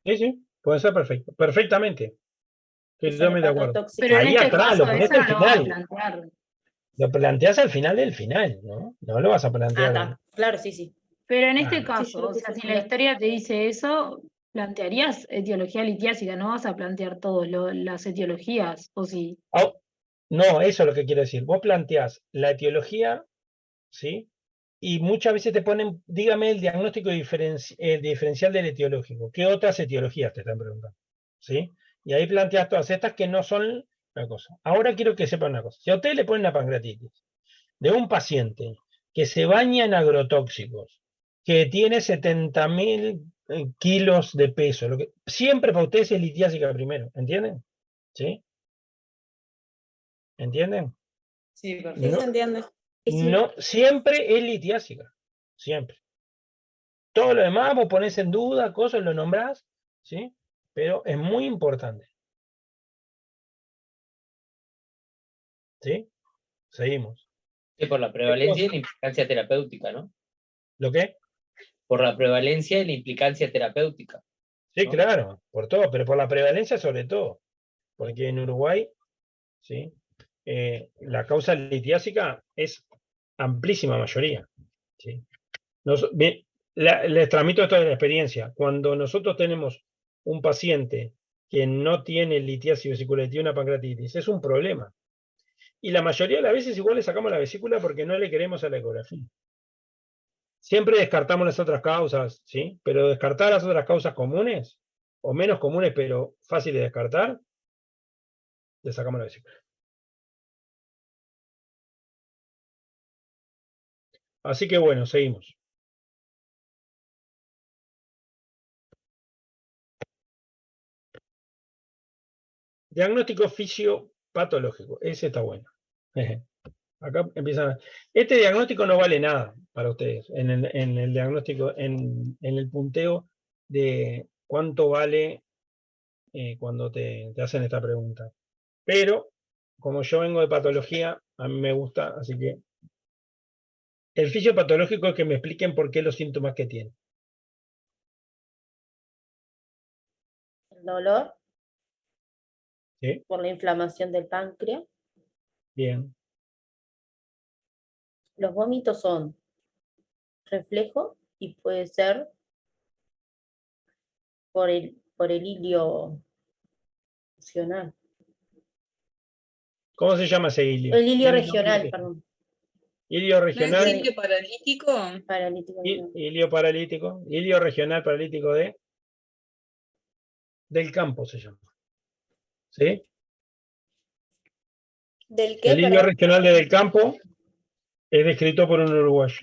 S1: Sí, puede ser perfecto. Perfectamente. Estoy totalmente de acuerdo.
S11: Pero en
S1: Ahí
S11: este
S1: atrás,
S11: caso,
S1: lo ponés
S11: eso
S1: al
S11: no lo vas a
S1: final.
S11: plantear.
S1: Lo planteás al final del final, ¿no? No lo vas a plantear.
S4: Está. Claro, sí.
S11: Pero en este
S1: Ah,
S11: caso, o sea, si la historia te dice eso, plantearías etiología litiásica, no vas a plantear todas las etiologías, ¿o sí?
S1: No, eso es lo que quiero decir. Vos planteás la etiología, ¿sí? Y muchas veces te ponen, dígame el diagnóstico diferencial del etiológico. ¿Qué otras etiologías te están preguntando? ¿Sí? Y ahí planteas todas estas que no son la cosa. Ahora quiero que sepan una cosa. Si a usted le ponen una pancreatitis de un paciente que se baña en agrotóxicos, que tiene 70.000 kilos de peso, siempre para ustedes es litiásica primero, ¿entienden? ¿Sí? ¿Entienden?
S7: Sí, perfecto. Sí, se entiende.
S1: No, siempre es litiásica, siempre. Todo lo demás vos ponés en duda, cosas, lo nombrás, ¿sí? Pero es muy importante. ¿Sí? Seguimos.
S10: Sí, por la prevalencia y la implicancia terapéutica, ¿no?
S1: ¿Lo qué?
S10: Por la prevalencia y la implicancia terapéutica.
S1: Sí,
S10: ¿no?
S1: claro, por todo, pero por la prevalencia sobre todo. Porque en Uruguay ¿sí? La causa litiásica es amplísima mayoría, ¿sí? Les transmito esto de la experiencia. Cuando nosotros tenemos un paciente que no tiene litiasis vesicular y tiene una pancreatitis, es un problema. Y la mayoría de las veces igual le sacamos la vesícula porque no le queremos a la ecografía. Siempre descartamos las otras causas, ¿sí? Pero descartar las otras causas comunes, o menos comunes, pero fáciles de descartar, le sacamos la vesícula. Así que bueno, seguimos. Diagnóstico fisiopatológico. Ese está bueno. Acá empiezan. Este diagnóstico no vale nada para ustedes. En el diagnóstico, en el punteo de cuánto vale cuando te hacen esta pregunta. Pero, como yo vengo de patología, a mí me gusta, así que. El fisiopatológico es que me expliquen por qué los síntomas que tienen.
S4: El dolor
S1: ¿Sí?
S4: por la inflamación del páncreas.
S1: Bien.
S4: Los vómitos son reflejo y puede ser por el hilio funcional.
S1: ¿Cómo se llama ese hilio?
S4: El hilio regional, perdón.
S1: Hilio
S5: ¿No es
S1: regional.
S5: hilio paralítico?
S4: Paralítico.
S1: Hilio paralítico. Hilio regional paralítico del campo se llama. ¿Sí?
S6: ¿Del qué?
S1: El hilio
S6: Perdón.
S1: regional del campo es descrito por un uruguayo.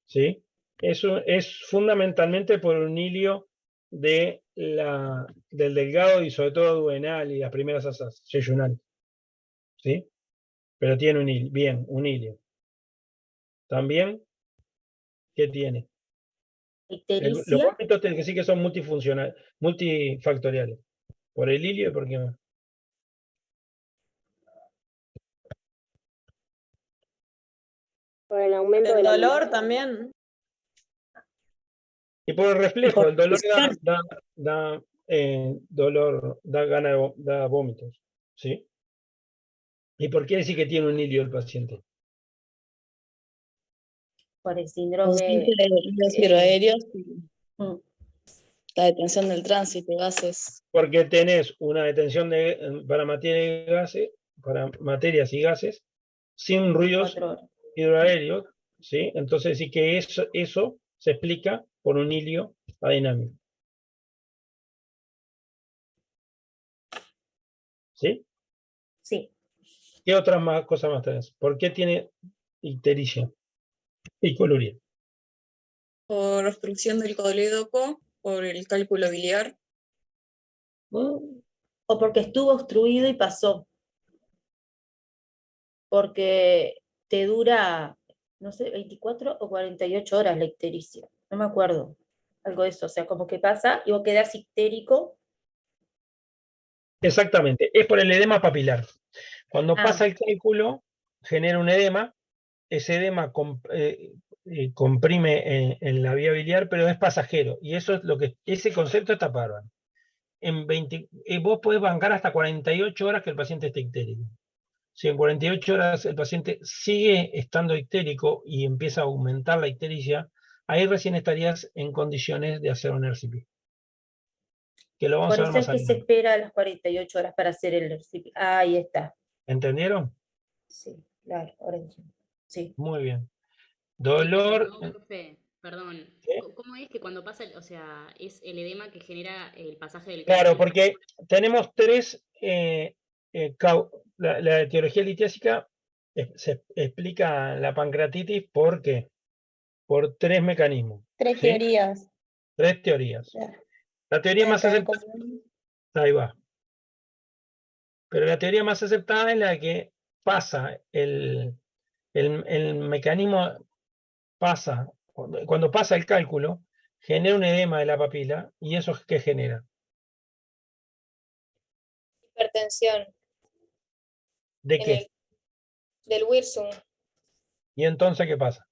S1: ¿Sí? Eso es fundamentalmente por un hilio del delgado y sobre todo duodenal y las primeras asas, yeyunal. ¿Sí? Pero tiene un hilio. Bien, un hilio. También, ¿qué tiene? Los vómitos tenés que decir que son multifactoriales. Por el hilio y por qué más.
S9: Por el aumento
S7: El
S9: de la
S7: dolor también.
S1: Y por el reflejo, el dolor da gana, da vómitos. ¿Sí? ¿Y por qué decir que tiene un hilio el paciente?
S4: Por el síndrome
S13: de los hidroaéreos y la detención del tránsito, gases.
S1: Porque tenés una detención para materias y gases sin ruidos hidroaéreos, ¿sí? Entonces sí que eso se explica por un hilio adinámico. ¿Sí?
S4: Sí.
S1: ¿Qué otras cosas más tenés? ¿Por qué tiene ictericia y coluria?
S5: Por obstrucción del colédoco, por el cálculo biliar.
S4: O porque estuvo obstruido y pasó. Porque te dura, no sé, 24 o 48 horas la ictericia. No me acuerdo. Algo de eso. O sea, como que pasa y vos quedás ictérico.
S1: Exactamente. Es por el edema papilar. Cuando pasa el cálculo, genera un edema. Ese edema comprime en la vía biliar, pero es pasajero. Y eso es ese concepto está bárbaro. Vos podés bancar hasta 48 horas que el paciente esté ictérico. Si en 48 horas el paciente sigue estando ictérico y empieza a aumentar la ictericia, ahí recién estarías en condiciones de hacer un RCP. Que lo vamos
S4: Por
S1: a ver
S4: eso es
S1: más
S4: que
S1: adelante.
S4: se espera a las 48 horas para hacer el RCP. Ahí está.
S1: ¿Entendieron?
S4: Sí, claro, ahora entiendo. Sí.
S1: Muy bien. Dolor.
S8: No, profe, perdón. ¿Cómo es que cuando pasa, o sea, es el edema que genera el pasaje del
S1: Claro,
S8: cálculo?
S1: porque tenemos tres. La etiología litiásica se explica la pancreatitis ¿por qué? Por tres mecanismos.
S13: Tres
S1: ¿sí?
S13: teorías.
S1: Tres teorías. La teoría más aceptada. Ahí va. Pero la teoría más aceptada es la que pasa el mecanismo pasa, cuando pasa el cálculo, genera un edema de la papila, y eso es que genera.
S6: Hipertensión.
S1: ¿De qué?
S6: Del Wirsung.
S1: ¿Y entonces qué pasa?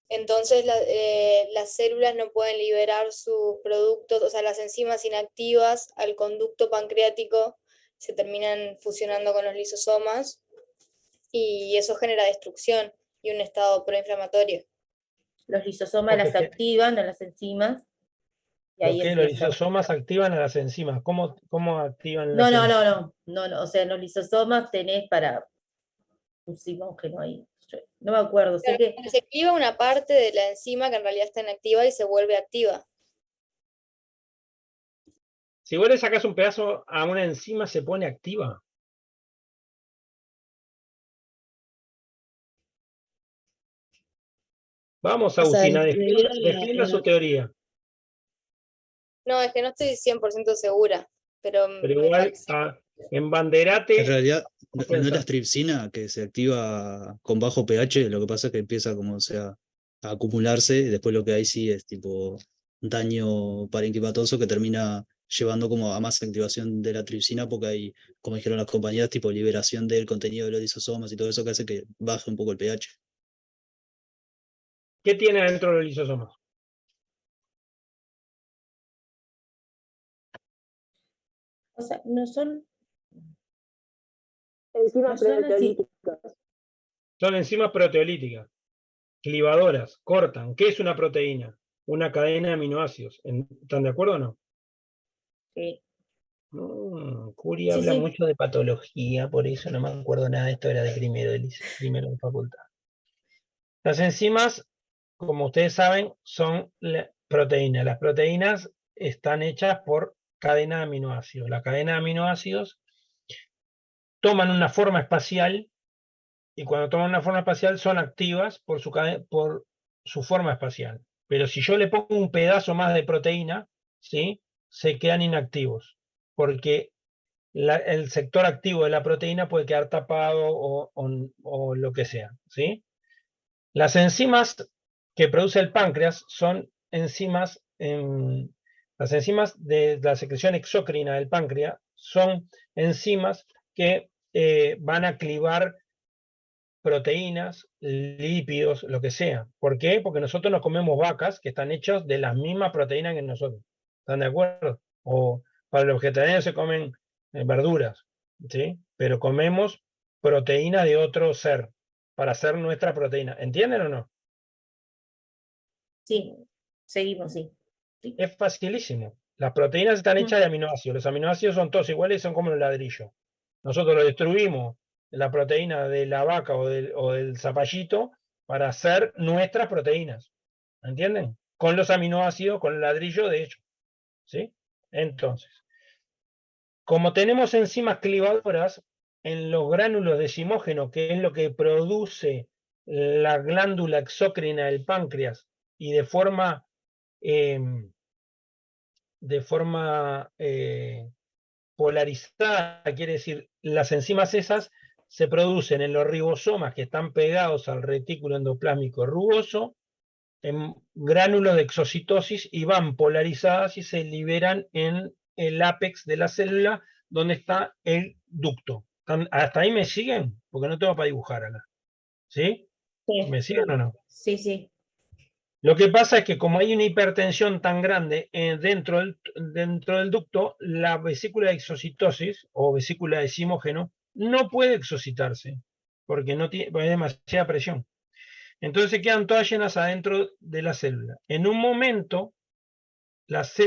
S6: Entonces las células no pueden liberar sus productos, o sea, las enzimas inactivas al conducto pancreático se terminan fusionando con los lisosomas y eso genera destrucción y un estado proinflamatorio.
S4: Los lisosomas las activan a las enzimas. Y ahí
S1: ¿Por qué los lisosomas activan a las enzimas? ¿Cómo activan las enzimas?
S4: No, o sea, en los lisosomas tenés para un simógeno ahí. No me acuerdo, sé que
S6: Se activa una parte de la enzima que en realidad está inactiva y se vuelve activa.
S1: Si vos le sacás un pedazo a una enzima, se pone activa. Vamos,
S13: O sea,
S1: Agustina,
S13: debería
S1: defienda su teoría.
S6: No, es que no estoy 100% segura, pero
S1: Pero
S6: me
S1: igual,
S6: parece.
S1: embanderate.
S14: En realidad, no es la
S1: Ofensa.
S14: strepsina que se activa con bajo pH, lo que pasa es que empieza como sea a acumularse, y después lo que hay sí es tipo daño parenquimatoso que termina llevando como a más activación de la tripsina, porque hay, como dijeron las compañeras, tipo liberación del contenido de los lisosomas y todo eso que hace que baje un poco el pH.
S1: ¿Qué tiene adentro de los lisosomas?
S4: o sea, no son,
S9: Enzimas
S4: no son así.
S9: proteolíticas.
S1: Son enzimas proteolíticas, clivadoras, cortan. ¿Qué es una proteína? Una cadena de aminoácidos. ¿Están de acuerdo o no?
S4: Sí.
S1: Curi
S4: Sí,
S1: habla
S4: sí.
S1: mucho de patología, por eso no me acuerdo nada. Esto era de primero de facultad. Las enzimas, como ustedes saben, son proteínas. Las proteínas están hechas por cadena de aminoácidos. La cadena de aminoácidos toman una forma espacial y cuando toman una forma espacial son activas por su forma espacial. Pero si yo le pongo un pedazo más de proteína, ¿sí?, se quedan inactivos, porque el sector activo de la proteína puede quedar tapado o lo que sea, ¿sí? Las enzimas que produce el páncreas son enzimas, las enzimas de la secreción exócrina del páncreas son enzimas que van a clivar proteínas, lípidos, lo que sea. ¿Por qué? Porque nosotros nos comemos vacas que están hechas de las mismas proteínas que nosotros. ¿Están de acuerdo? O para los vegetarianos se comen verduras, ¿sí? Pero comemos proteína de otro ser para hacer nuestra proteína. ¿Entienden o no?
S4: Sí, seguimos, sí.
S1: Es facilísimo. Las proteínas están hechas de aminoácidos. Los aminoácidos son todos iguales y son como los ladrillos. Nosotros lo destruimos, la proteína de la vaca o del zapallito, para hacer nuestras proteínas. ¿Entienden? Con los aminoácidos, con el ladrillo de hecho. ¿Sí? Entonces, como tenemos enzimas clivadoras en los gránulos de zimógeno, que es lo que produce la glándula exócrina del páncreas, y de forma polarizada, quiere decir, las enzimas esas se producen en los ribosomas que están pegados al retículo endoplásmico rugoso, en gránulos de exocitosis, y van polarizadas y se liberan en el ápex de la célula, donde está el ducto. ¿Hasta ahí me siguen? Porque no tengo para dibujar acá. ¿Sí?
S4: Sí.
S1: ¿Me siguen o no?
S4: Sí, sí.
S1: Lo que pasa es que como hay una hipertensión tan grande dentro del ducto, la vesícula de exocitosis o vesícula de zimógeno no puede exocitarse porque no tiene, hay demasiada presión. Entonces se quedan todas llenas adentro de la célula. En un momento, las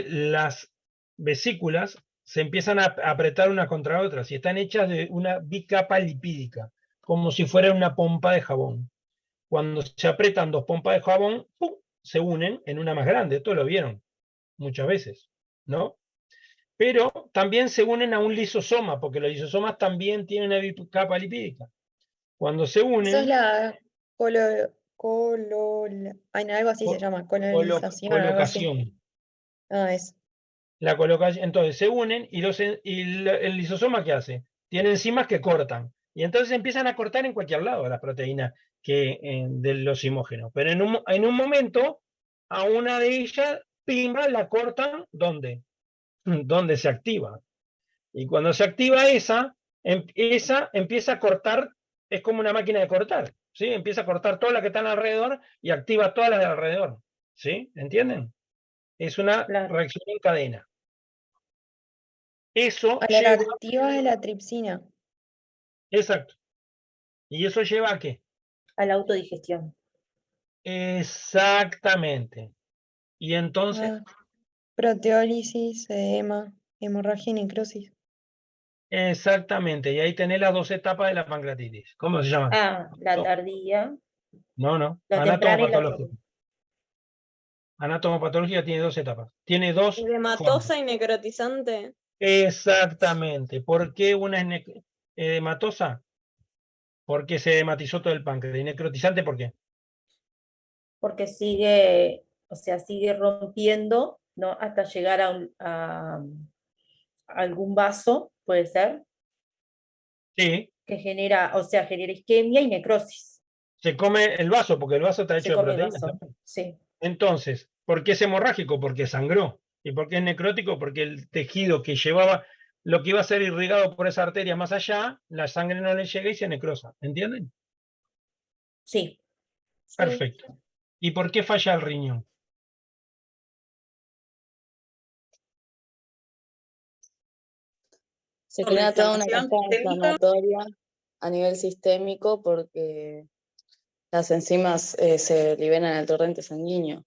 S1: vesículas se empiezan a apretar unas contra otras y están hechas de una bicapa lipídica, como si fuera una pompa de jabón. Cuando se apretan dos pompas de jabón, ¡pum!, se unen en una más grande. Esto lo vieron muchas veces, ¿no? Pero también se unen a un lisosoma, porque los lisosomas también tienen una capa lipídica. Cuando se unen...
S2: Eso es la ay, no, algo así se llama, colonización, algo así.
S1: Colocación.
S2: Ah, eso.
S1: La colocación. Entonces se unen y el lisosoma, ¿qué hace? Tiene enzimas que cortan. Y entonces empiezan a cortar en cualquier lado las proteínas de los zimógenos. Pero en un momento, a una de ellas, pimba, la cortan, ¿dónde? Donde se activa. Y cuando se activa esa empieza a cortar, es como una máquina de cortar, ¿sí? Empieza a cortar todas las que están alrededor y activa todas las de alrededor, ¿sí? ¿Entienden? Es una reacción en cadena. Eso
S2: A la
S1: lleva,
S2: reactiva de la tripsina.
S1: exacto, y eso lleva a qué?
S4: A la autodigestión.
S1: Exactamente. Y entonces,
S2: Ah, proteólisis, edema, hemorragia y necrosis.
S1: exactamente, y ahí tenés las 2 etapas de la pancreatitis. ¿Cómo se llaman?
S4: Ah, la tardía,
S1: No,
S4: la temprana y la
S1: anatomopatológica.
S4: tardía.
S1: Anatomopatología tiene 2 etapas. Tiene 2 formas.
S7: Edematosa y necrotizante.
S1: Exactamente. ¿Por qué una es edematosa? Porque se edematizó todo el páncreas. ¿Y necrotizante por qué?
S4: Porque sigue, o sea, sigue rompiendo, ¿no? Hasta llegar a algún vaso, puede ser,
S1: Sí,
S4: que genera, o sea, genera isquemia y necrosis.
S1: se come el vaso, porque el vaso está
S4: Se
S1: hecho de
S4: come el
S1: proteínas
S4: vaso,
S1: también.
S4: sí.
S1: Entonces, ¿por qué es hemorrágico? Porque sangró. ¿Y por qué es necrótico? Porque el tejido que llevaba, lo que iba a ser irrigado por esa arteria más allá, la sangre no le llega y se necrosa. ¿Entienden?
S4: Sí.
S1: Perfecto. ¿Y por qué falla el riñón?
S13: Se
S5: Por la
S13: genera toda una
S5: inflamación
S13: cascada
S5: sistémica.
S13: inflamatoria a nivel sistémico porque las enzimas se liberan en el torrente sanguíneo.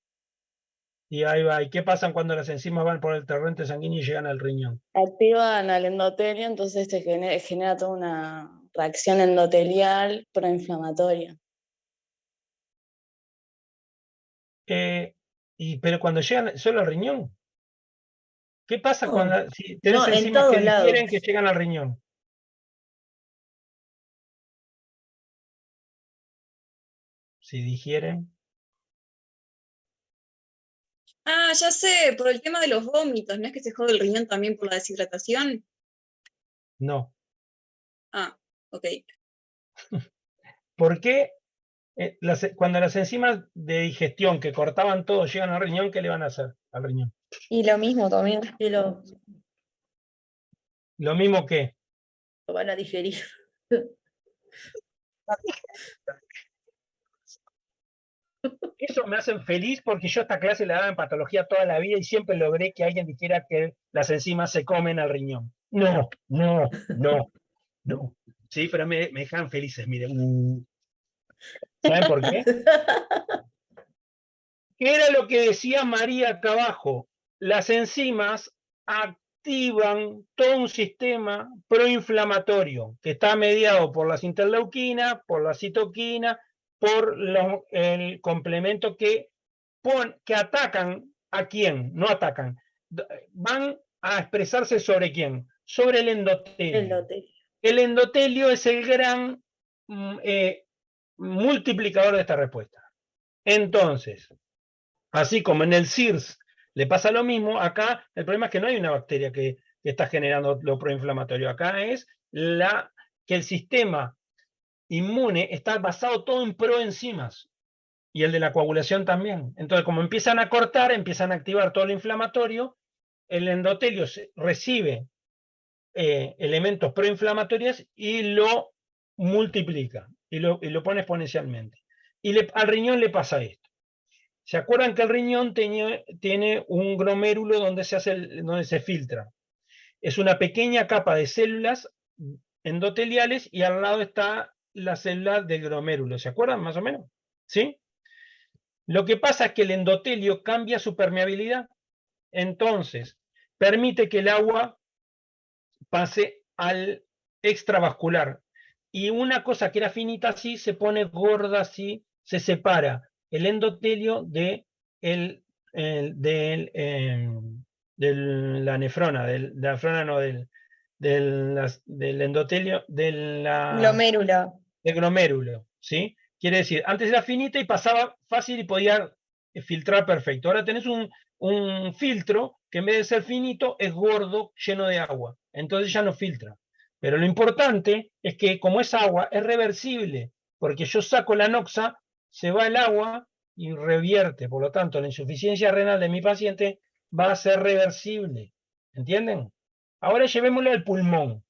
S1: Y ahí va. ¿Y qué pasa cuando las enzimas van por el torrente sanguíneo y llegan al riñón?
S13: Activan al endotelio, entonces te genera toda una reacción endotelial proinflamatoria.
S1: Pero cuando llegan solo al riñón, ¿qué pasa cuando si tenés
S4: No, en
S1: enzimas que
S4: todos
S1: difieren que
S4: lados.
S1: llegan al riñón? Si digieren,
S5: Ah, ya sé, por el tema de los vómitos, ¿no es que se jode el riñón también por la deshidratación?
S1: no.
S5: Ah, ok.
S1: ¿Por qué cuando las enzimas de digestión que cortaban todo llegan al riñón, qué le van a hacer al riñón?
S2: Y lo mismo también.
S4: Y lo
S1: Lo mismo que
S4: van a digerir.
S1: eso me hace feliz porque yo esta clase la daba en patología toda la vida y siempre logré que alguien dijera que las enzimas se comen al riñón. No, no, no, no. Sí, pero me dejan felices, miren. ¿Saben por qué? ¿Qué era lo que decía María acá abajo? Las enzimas activan todo un sistema proinflamatorio que está mediado por las interleuquinas, por la citoquina, por el complemento que atacan a quién, no atacan, van a expresarse sobre quién, sobre el endotelio.
S4: Endotelio.
S1: El endotelio es el gran multiplicador de esta respuesta. Entonces, así como en el SIRS le pasa lo mismo, acá el problema es que no hay una bacteria que está generando lo proinflamatorio. Acá es que el sistema inmune está basado todo en proenzimas y el de la coagulación también. Entonces, como empiezan a cortar, empiezan a activar todo lo inflamatorio, el endotelio recibe elementos proinflamatorios y lo multiplica y lo pone exponencialmente. Y al riñón le pasa esto. ¿Se acuerdan que el riñón tiene un glomérulo donde se filtra? Es una pequeña capa de células endoteliales y al lado está la célula del glomérulo. ¿Se acuerdan más o menos? ¿Sí? Lo que pasa es que el endotelio cambia su permeabilidad. Entonces, permite que el agua pase al extravascular. Y una cosa que era finita así se pone gorda así, se separa el endotelio de la nefrona, de la nefrona no, del endotelio,
S2: Glomérulo.
S1: del glomérulo, ¿sí? Quiere decir, antes era finita y pasaba fácil y podía filtrar perfecto. Ahora tenés un filtro que en vez de ser finito es gordo, lleno de agua. Entonces ya no filtra. Pero lo importante es que como es agua, es reversible, porque yo saco la noxa, se va el agua y revierte. Por lo tanto, la insuficiencia renal de mi paciente va a ser reversible. ¿Entienden? Ahora llevémoslo al pulmón.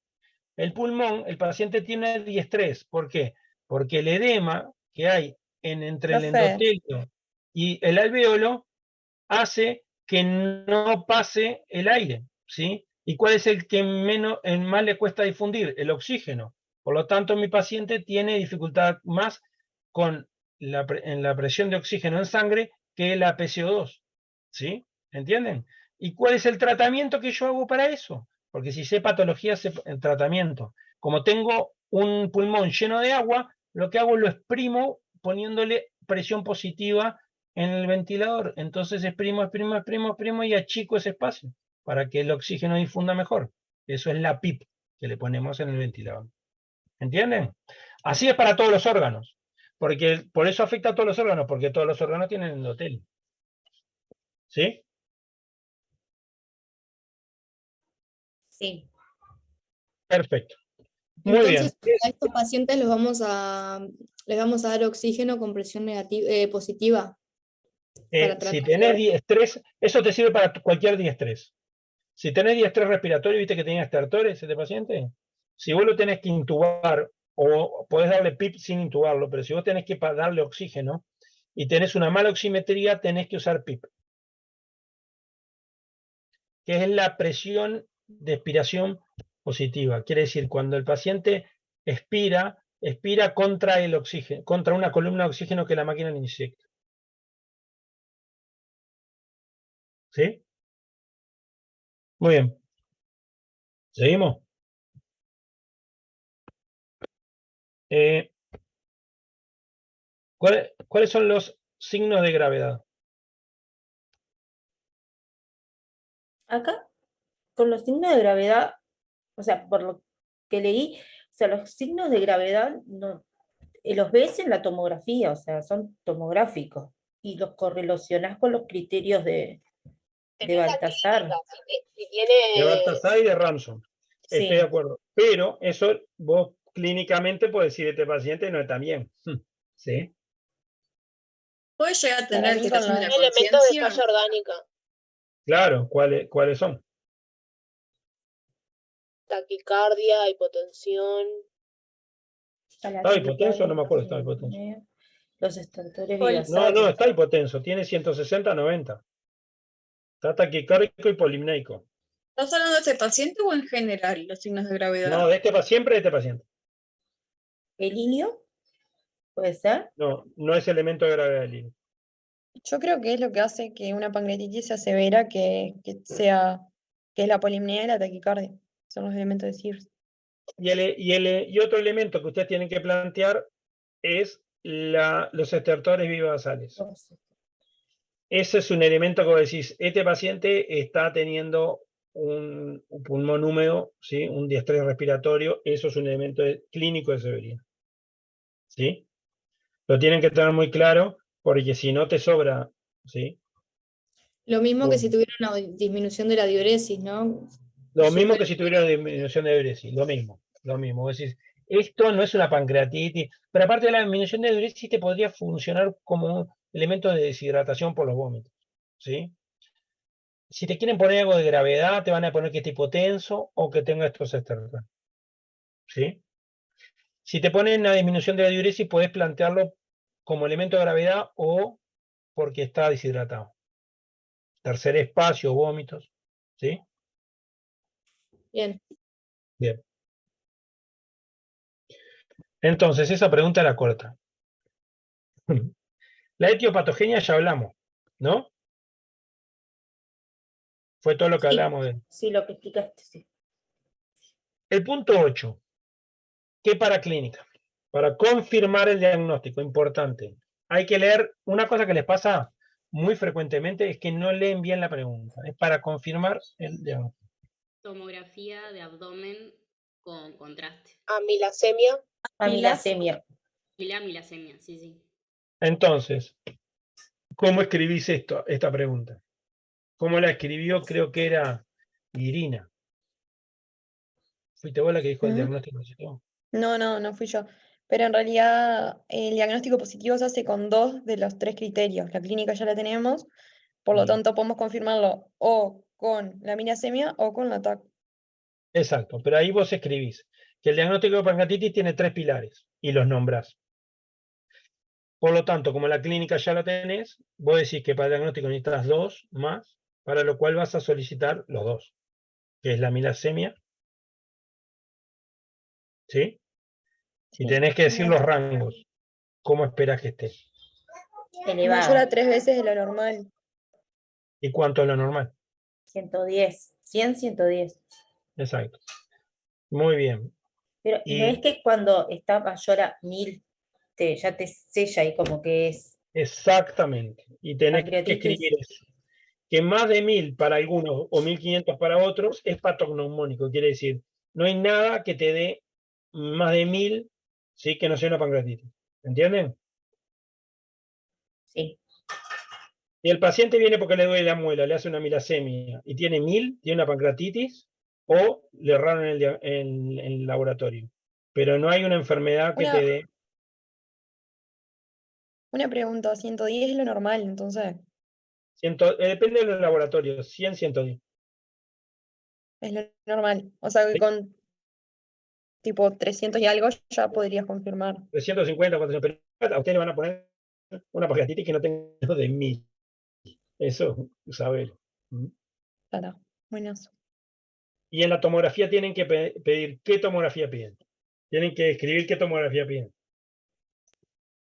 S1: El pulmón, el paciente tiene diestrés. ¿Por qué? Porque el edema que hay entre el
S2: Profe.
S1: endotelio y el alvéolo hace que no pase el aire, ¿sí? ¿Y cuál es el que más le cuesta difundir? El oxígeno. Por lo tanto, mi paciente tiene dificultad más en la presión de oxígeno en sangre que la PCO2. ¿Sí? ¿Entienden? ¿Y cuál es el tratamiento que yo hago para eso? Porque si sé patología, sé el tratamiento. Como tengo un pulmón lleno de agua, lo que hago es lo exprimo poniéndole presión positiva en el ventilador. Entonces exprimo y achico ese espacio para que el oxígeno difunda mejor. Eso es la PIP que le ponemos en el ventilador. ¿Entienden? Así es para todos los órganos. Porque por eso afecta a todos los órganos, porque todos los órganos tienen endotelio. ¿Sí?
S6: Sí.
S1: Perfecto. Muy
S6: Entonces,
S1: bien.
S6: a estos pacientes les vamos a dar oxígeno con presión positiva. Para
S1: Si
S6: tratar
S1: tenés
S6: de-
S1: diestrés, eso te sirve para cualquier diestrés. Si tenés diestrés respiratorio, viste que tenía estertores este paciente. Si vos lo tenés que intubar, o podés darle PIP sin intubarlo, pero si vos tenés que darle oxígeno y tenés una mala oximetría, tenés que usar PIP, que es la presión de expiración positiva. Quiere decir, cuando el paciente expira contra el oxígeno, contra una columna de oxígeno que la máquina le inyecta. ¿Sí? Muy bien. ¿Seguimos? ¿Cuáles son los signos de gravedad?
S4: Acá, con los signos de gravedad, o sea, por lo que leí, o sea, los signos de gravedad no, los ves en la tomografía, o sea, son tomográficos, y los correlacionás con los criterios de Baltasar.
S1: De Baltasar y de Ramson. Estoy de
S4: Sí.
S1: acuerdo. Pero eso vos clínicamente podés decir, este paciente no está bien. ¿Sí?
S5: ¿Puede llegar a
S2: Para
S5: tener
S2: mí con
S5: alteración de la
S2: los
S9: Elementos de
S5: conciencia?
S9: falla orgánica,
S1: Claro, ¿cuáles son?
S9: taquicardia, hipotensión.
S1: ¿Estaba hipotenso? No me acuerdo, estaba hipotenso.
S4: Los estertores
S1: No, está hipotenso. Tiene 160-90. Está taquicárdico y polimneico.
S5: ¿Estás hablando de este paciente o en general los signos de gravedad?
S1: No, siempre de este paciente.
S4: ¿El ilio? ¿Puede ser?
S1: No, no es elemento de gravedad del hilo.
S2: Yo creo que es lo que hace que una pancreatitis sea severa, que es la polimnia y la taquicardia. Son los elementos de Sears.
S1: Y otro elemento que ustedes tienen que plantear es los estertores bivasales. Ese es un elemento que vos decís, este paciente está teniendo un pulmón húmedo, ¿sí? Un diestrés respiratorio, eso es un elemento clínico de severidad. ¿Sí? Lo tienen que tener muy claro, porque si no te sobra, ¿sí?
S6: Lo mismo que si tuviera una disminución de la diuresis, ¿no?
S1: Lo mismo que si tuviera una disminución de diuresis, lo mismo. Vos decís, esto no es una pancreatitis, pero aparte de la disminución de diuresis te podría funcionar como un elemento de deshidratación por los vómitos, ¿sí? Si te quieren poner algo de gravedad, te van a poner que esté hipotenso o que tenga estos estertores, ¿sí? Si te ponen una disminución de la diuresis, puedes plantearlo como elemento de gravedad o porque está deshidratado. Tercer espacio, vómitos, ¿sí?
S6: Bien.
S1: Bien. Entonces, esa pregunta era corta. La etiopatogenia ya hablamos, ¿no? Fue todo lo que hablamos de.
S4: Sí, lo que explicaste, sí.
S1: El punto 8. ¿Qué para clínica? Para confirmar el diagnóstico, importante. Hay que leer, una cosa que les pasa muy frecuentemente es que no leen bien la pregunta. Es para confirmar el diagnóstico.
S8: Tomografía de abdomen con contraste.
S9: Amilasemia.
S4: Amilasemia.
S8: Y la amilasemia, sí, sí.
S1: Entonces, ¿cómo escribís esta pregunta? ¿Cómo la escribió? Creo que era Irina. ¿Fuiste vos la que dijo el diagnóstico positivo?
S2: No fui yo. Pero en realidad el diagnóstico positivo se hace con 2 de los 3 criterios. La clínica ya la tenemos, por lo tanto podemos confirmarlo o con la amilasemia o con la TAC.
S1: Exacto, pero ahí vos escribís que el diagnóstico de pancreatitis tiene 3 pilares y los nombrás. Por lo tanto, como la clínica ya la tenés, vos decís que para el diagnóstico necesitas 2 más, para lo cual vas a solicitar los 2. que es la milasemia, ¿sí? Y
S2: Sí.
S1: tenés que decir los rangos, cómo esperás que esté.
S2: Mayor a 3 veces de lo normal.
S1: ¿Y cuánto es lo normal?
S4: 110, 100, 110.
S1: Exacto. Muy bien.
S4: Pero, ¿y no es
S1: Y
S4: que cuando está mayor a 1000, ya te sella y como que es
S1: exactamente. Y tenés que
S4: pancreatitis?
S1: escribir eso. Que más de 1000 para algunos o 1500 para otros es patognomónico. Quiere decir, no hay nada que te dé más de 1000, ¿sí? Que no sea una pancreatitis. ¿Entienden?
S4: Sí.
S1: Si el paciente viene porque le duele la muela, le hace una milasemia y tiene 1000, tiene una pancreatitis o le erraron en el laboratorio. Pero no hay una enfermedad que te
S2: Una,
S1: dé.
S2: una pregunta, 110 es lo normal, entonces,
S1: Depende de los laboratorios, 100, 110.
S2: es lo normal. O sea que
S1: Sí,
S2: con tipo 300 y algo ya podrías confirmar.
S1: 350, 400, pero a usted le van a poner una pancreatitis que no tenga menos de 1000. Eso, saber.
S2: Claro, buenas.
S1: Y en la tomografía tienen que pedir qué tomografía piden. Tienen que escribir qué tomografía piden.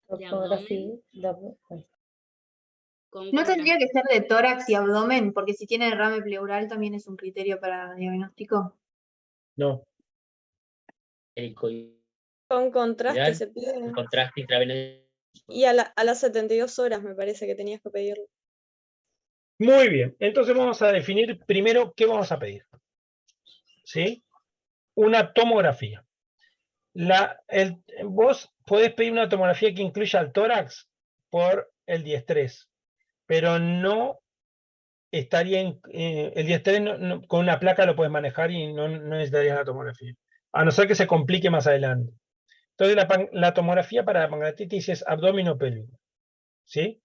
S8: De abdomen, con
S11: ¿No tendría
S8: contraste.
S11: que ser de tórax y abdomen? Porque si tiene derrame pleural también es un criterio para diagnóstico.
S1: No.
S7: Con contraste
S10: Viral,
S7: se pide.
S10: el contraste intravenoso.
S7: Y a las 72 horas me parece que tenías que pedirlo.
S1: Muy bien. Entonces vamos a definir primero qué vamos a pedir. ¿Sí? Una tomografía. Vos podés pedir una tomografía que incluya el tórax por el diestrés, pero no estaría el diestrés con una placa lo puedes manejar y no necesitarías la tomografía, a no ser que se complique más adelante. Entonces la tomografía para la pancreatitis es abdominopélvico, ¿sí?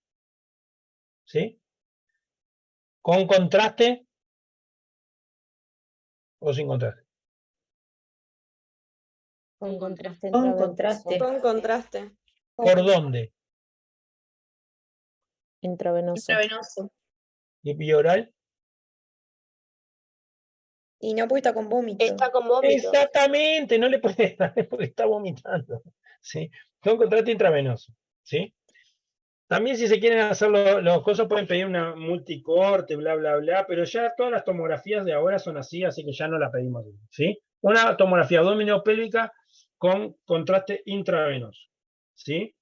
S1: ¿Sí? ¿Con contraste o sin contraste?
S12: Con contraste
S4: Con
S12: intravenoso.
S4: contraste.
S7: Con contraste.
S1: ¿Por dónde?
S3: Intravenoso.
S11: Intravenoso.
S1: ¿Y vía oral?
S2: Y no porque está con vómito.
S12: Está con vómito.
S1: Exactamente, no le puedes dar porque está vomitando. ¿Sí? Con contraste intravenoso. ¿Sí? También si se quieren hacer los cosas pueden pedir una multicorte, bla, bla, bla, pero ya todas las tomografías de ahora son así que ya no la pedimos. ¿Sí? Una tomografía abdominopélvica con contraste intravenoso. ¿Sí?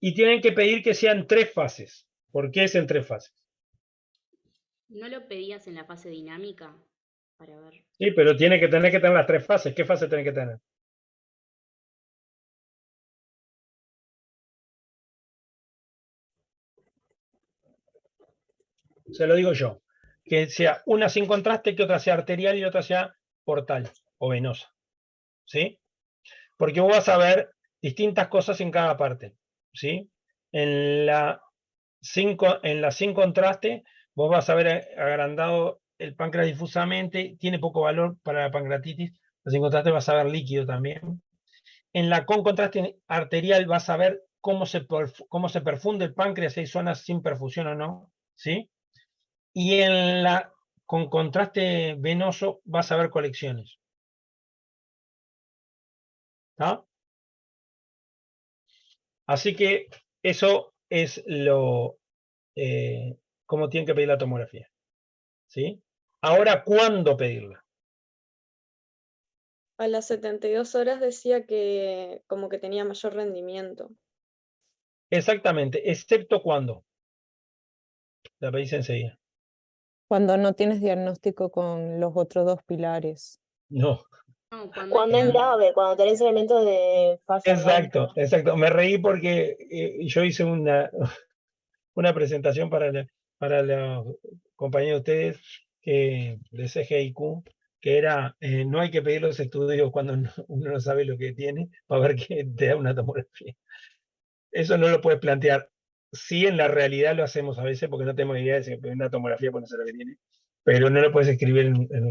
S1: Y tienen que pedir que sean 3 fases. ¿Por qué es en 3 fases?
S8: ¿No lo pedías en la fase dinámica? Para ver.
S1: Sí, pero tiene que tener las 3 fases. ¿Qué fase tiene que tener? Se lo digo yo. Que sea una sin contraste, que otra sea arterial y otra sea portal o venosa. ¿Sí? Porque vos vas a ver distintas cosas en cada parte. ¿Sí? En la sin contraste, vos vas a ver agrandado el páncreas difusamente, tiene poco valor para la pancreatitis. La sin contraste vas a ver líquido también. En la con contraste arterial vas a ver cómo se perfunde el páncreas, si hay zonas sin perfusión o no. ¿Sí? Y en la con contraste venoso vas a ver colecciones. ¿Está? Así que eso es cómo tienen que pedir la tomografía. ¿Sí? Ahora, ¿cuándo pedirla?
S7: A las 72 horas decía que como que tenía mayor rendimiento.
S1: Exactamente, excepto cuándo. La pedís enseguida.
S3: Cuando no tienes diagnóstico con los otros 2 pilares.
S1: No.
S8: No,
S12: Cuando es grave, cuando tenés elementos de falla
S1: Exacto, exacto. Me reí porque yo hice una presentación para los compañeros de ustedes de CGIQ, que era, no hay que pedir los estudios cuando uno no sabe lo que tiene para ver que te da una tomografía. Eso no lo puedes plantear. Sí, en la realidad lo hacemos a veces porque no tenemos idea de si una tomografía puede ser lo que tiene, pero no lo puedes escribir en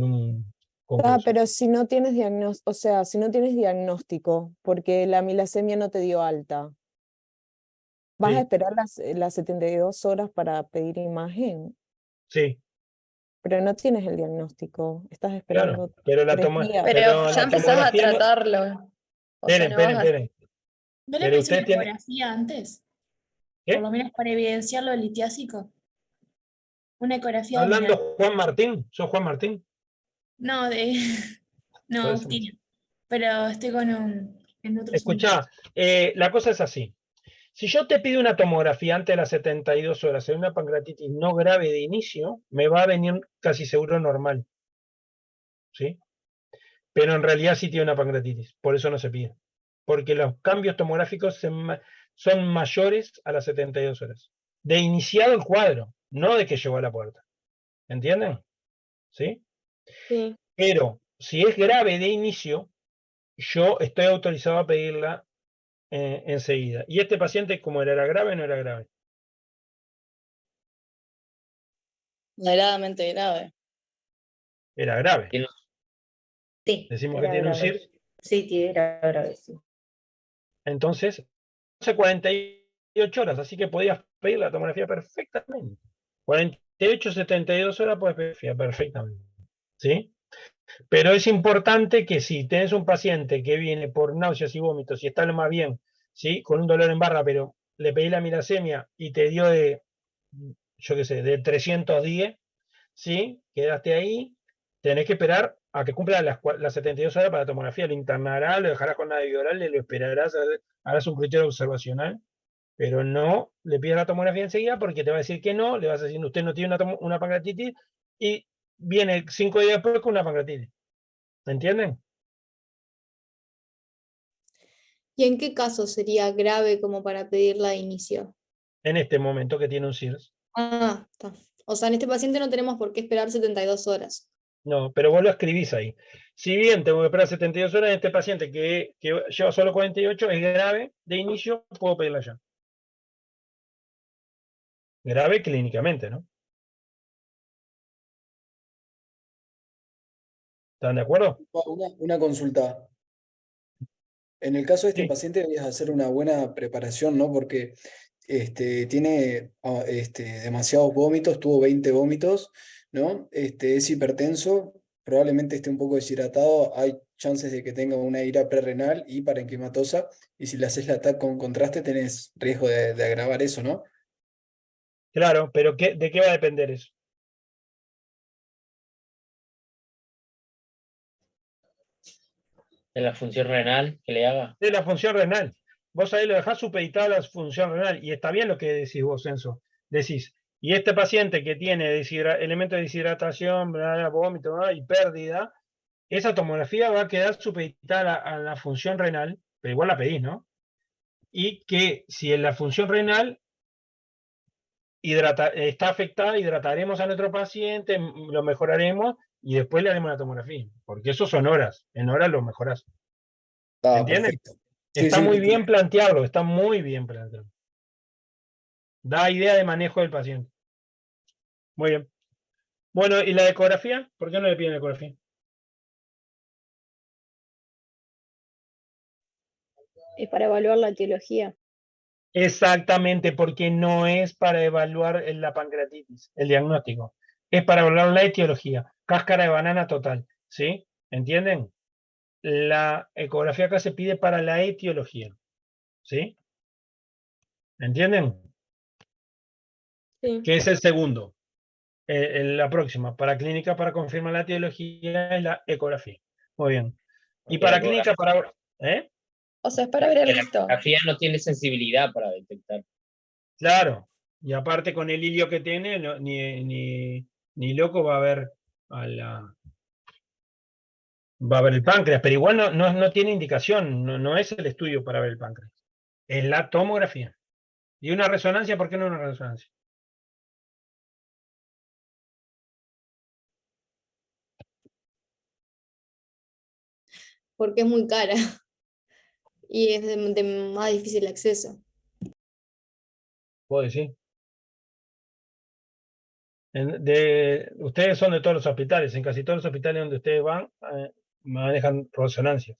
S1: un concurso.
S3: Pero si no tienes diagnóstico, o sea, si no tienes diagnóstico, porque la milasemia no te dio alta, ¿vas a
S1: Sí,
S3: esperar las 72 horas para pedir imagen?
S1: sí.
S3: Pero no tienes el diagnóstico, estás
S1: Claro,
S3: esperando
S1: pero la
S3: 3
S1: toma,
S3: días.
S2: Pero
S1: pero
S2: ya
S1: la
S2: empezás a
S1: tomografía no.
S2: tratarlo. O sea,
S1: Esperen,
S2: no vas
S1: esperen,
S2: a...
S1: esperen.
S15: ¿No le
S1: Pero
S15: pedís una
S1: usted tiene.
S15: ecografía antes?
S1: ¿Qué?
S15: Por lo menos para evidenciar lo litiásico. Una ecografía
S1: ¿Está hablando
S15: abdominal.
S1: Juan Martín? ¿Sos Juan Martín?
S15: No, no,
S1: Por eso.
S15: Agustina. Pero estoy en otro asunto.
S1: Escuchá, la cosa es así. Si yo te pido una tomografía antes de las 72 horas en una pancreatitis no grave de inicio, me va a venir casi seguro normal. ¿Sí? Pero en realidad sí tiene una pancreatitis, por eso no se pide. Porque los cambios tomográficos son mayores a las 72 horas. De iniciado el cuadro, no de que llegó a la puerta. ¿Entienden? ¿Sí?
S7: Sí.
S1: Pero si es grave de inicio, yo estoy autorizado a pedirla enseguida. ¿Y este paciente, como era grave o no era grave?
S13: Moderadamente grave.
S1: Era grave.
S4: Sí,
S1: Decimos que
S4: era
S1: tiene un
S4: grave.
S1: CIRS.
S4: Sí, era grave, sí.
S1: Entonces, hace 48 horas, así que podías pedir la tomografía perfectamente. 48, 72 horas puedes pedir perfectamente. ¿Sí? Pero es importante que si tenés un paciente que viene por náuseas y vómitos y está lo más bien, ¿sí? Con un dolor en barra, pero le pedí la mirasemia y te dio de, yo qué sé, de 310, ¿sí? Quedaste ahí, tenés que esperar a que cumpla las 72 horas para la tomografía, lo internarás, lo dejarás con nada oral, lo esperarás, harás un criterio observacional, pero no le pidas la tomografía enseguida porque te va a decir que no, le vas a decir usted no tiene una pancreatitis y viene 5 días después con una pancreatitis. ¿Me entienden?
S6: ¿Y en qué caso sería grave como para pedirla de inicio?
S1: En este momento que tiene un CIRS.
S6: Ah, está. O sea, en este paciente no tenemos por qué esperar 72 horas.
S1: No, pero vos lo escribís ahí. Si bien tengo que esperar 72 horas, este paciente que lleva solo 48 es grave de inicio, puedo pedirla ya. Grave clínicamente, ¿no? ¿Están de acuerdo?
S16: Una consulta. En el caso de este
S1: Sí.
S16: paciente debías hacer una buena preparación, ¿no? Porque tiene demasiados vómitos, tuvo 20 vómitos, ¿no? Es hipertenso, probablemente esté un poco deshidratado, hay chances de que tenga una ira prerrenal y parenquimatosa, y si le haces la TAC con contraste tenés riesgo de agravar eso, ¿no?
S1: Claro, pero ¿de qué va a depender eso?
S10: De la función renal que le haga.
S1: De la función renal. Vos ahí lo dejás supeditada a la función renal, y está bien lo que decís vos, Enzo. Decís, y este paciente que tiene elementos de deshidratación, vómito y pérdida, esa tomografía va a quedar supeditada a la función renal, pero igual la pedís, ¿no? Y que si en la función renal está afectada, hidrataremos a nuestro paciente, lo mejoraremos y después le haremos la tomografía, porque eso son horas, en horas lo mejorás.
S16: Ah,
S1: ¿Entienden?
S16: perfecto. Sí,
S1: Está
S16: sí,
S1: muy bien plantearlo, está muy bien planteado. Da idea de manejo del paciente. Muy bien. Bueno, ¿y la ecografía? ¿Por qué no le piden ecografía?
S9: Es para evaluar la etiología.
S1: Exactamente, porque no es para evaluar la pancreatitis, el diagnóstico. Es para evaluar la etiología. Cáscara de banana total, ¿sí? ¿Entienden? La ecografía acá se pide para la etiología, ¿sí? ¿Entienden?
S7: Sí.
S1: Que es el segundo. La próxima, para clínica, para confirmar la etiología, es la ecografía. Muy bien. Y
S10: Porque la
S1: para clínica, para... ¿Eh?
S2: O sea, es para ver el
S10: Que la
S2: listo.
S10: ecografía no tiene sensibilidad para detectar.
S1: Claro. Y aparte con el hilio que tiene, ni loco va a ver va a ver el páncreas, pero igual no tiene indicación, no es el estudio para ver el páncreas. Es la tomografía. Y una resonancia, ¿por qué no una resonancia?
S6: Porque es muy cara y es de más difícil acceso.
S1: Puedo decir. Ustedes son de todos los hospitales, en casi todos los hospitales donde ustedes van, manejan resonancias.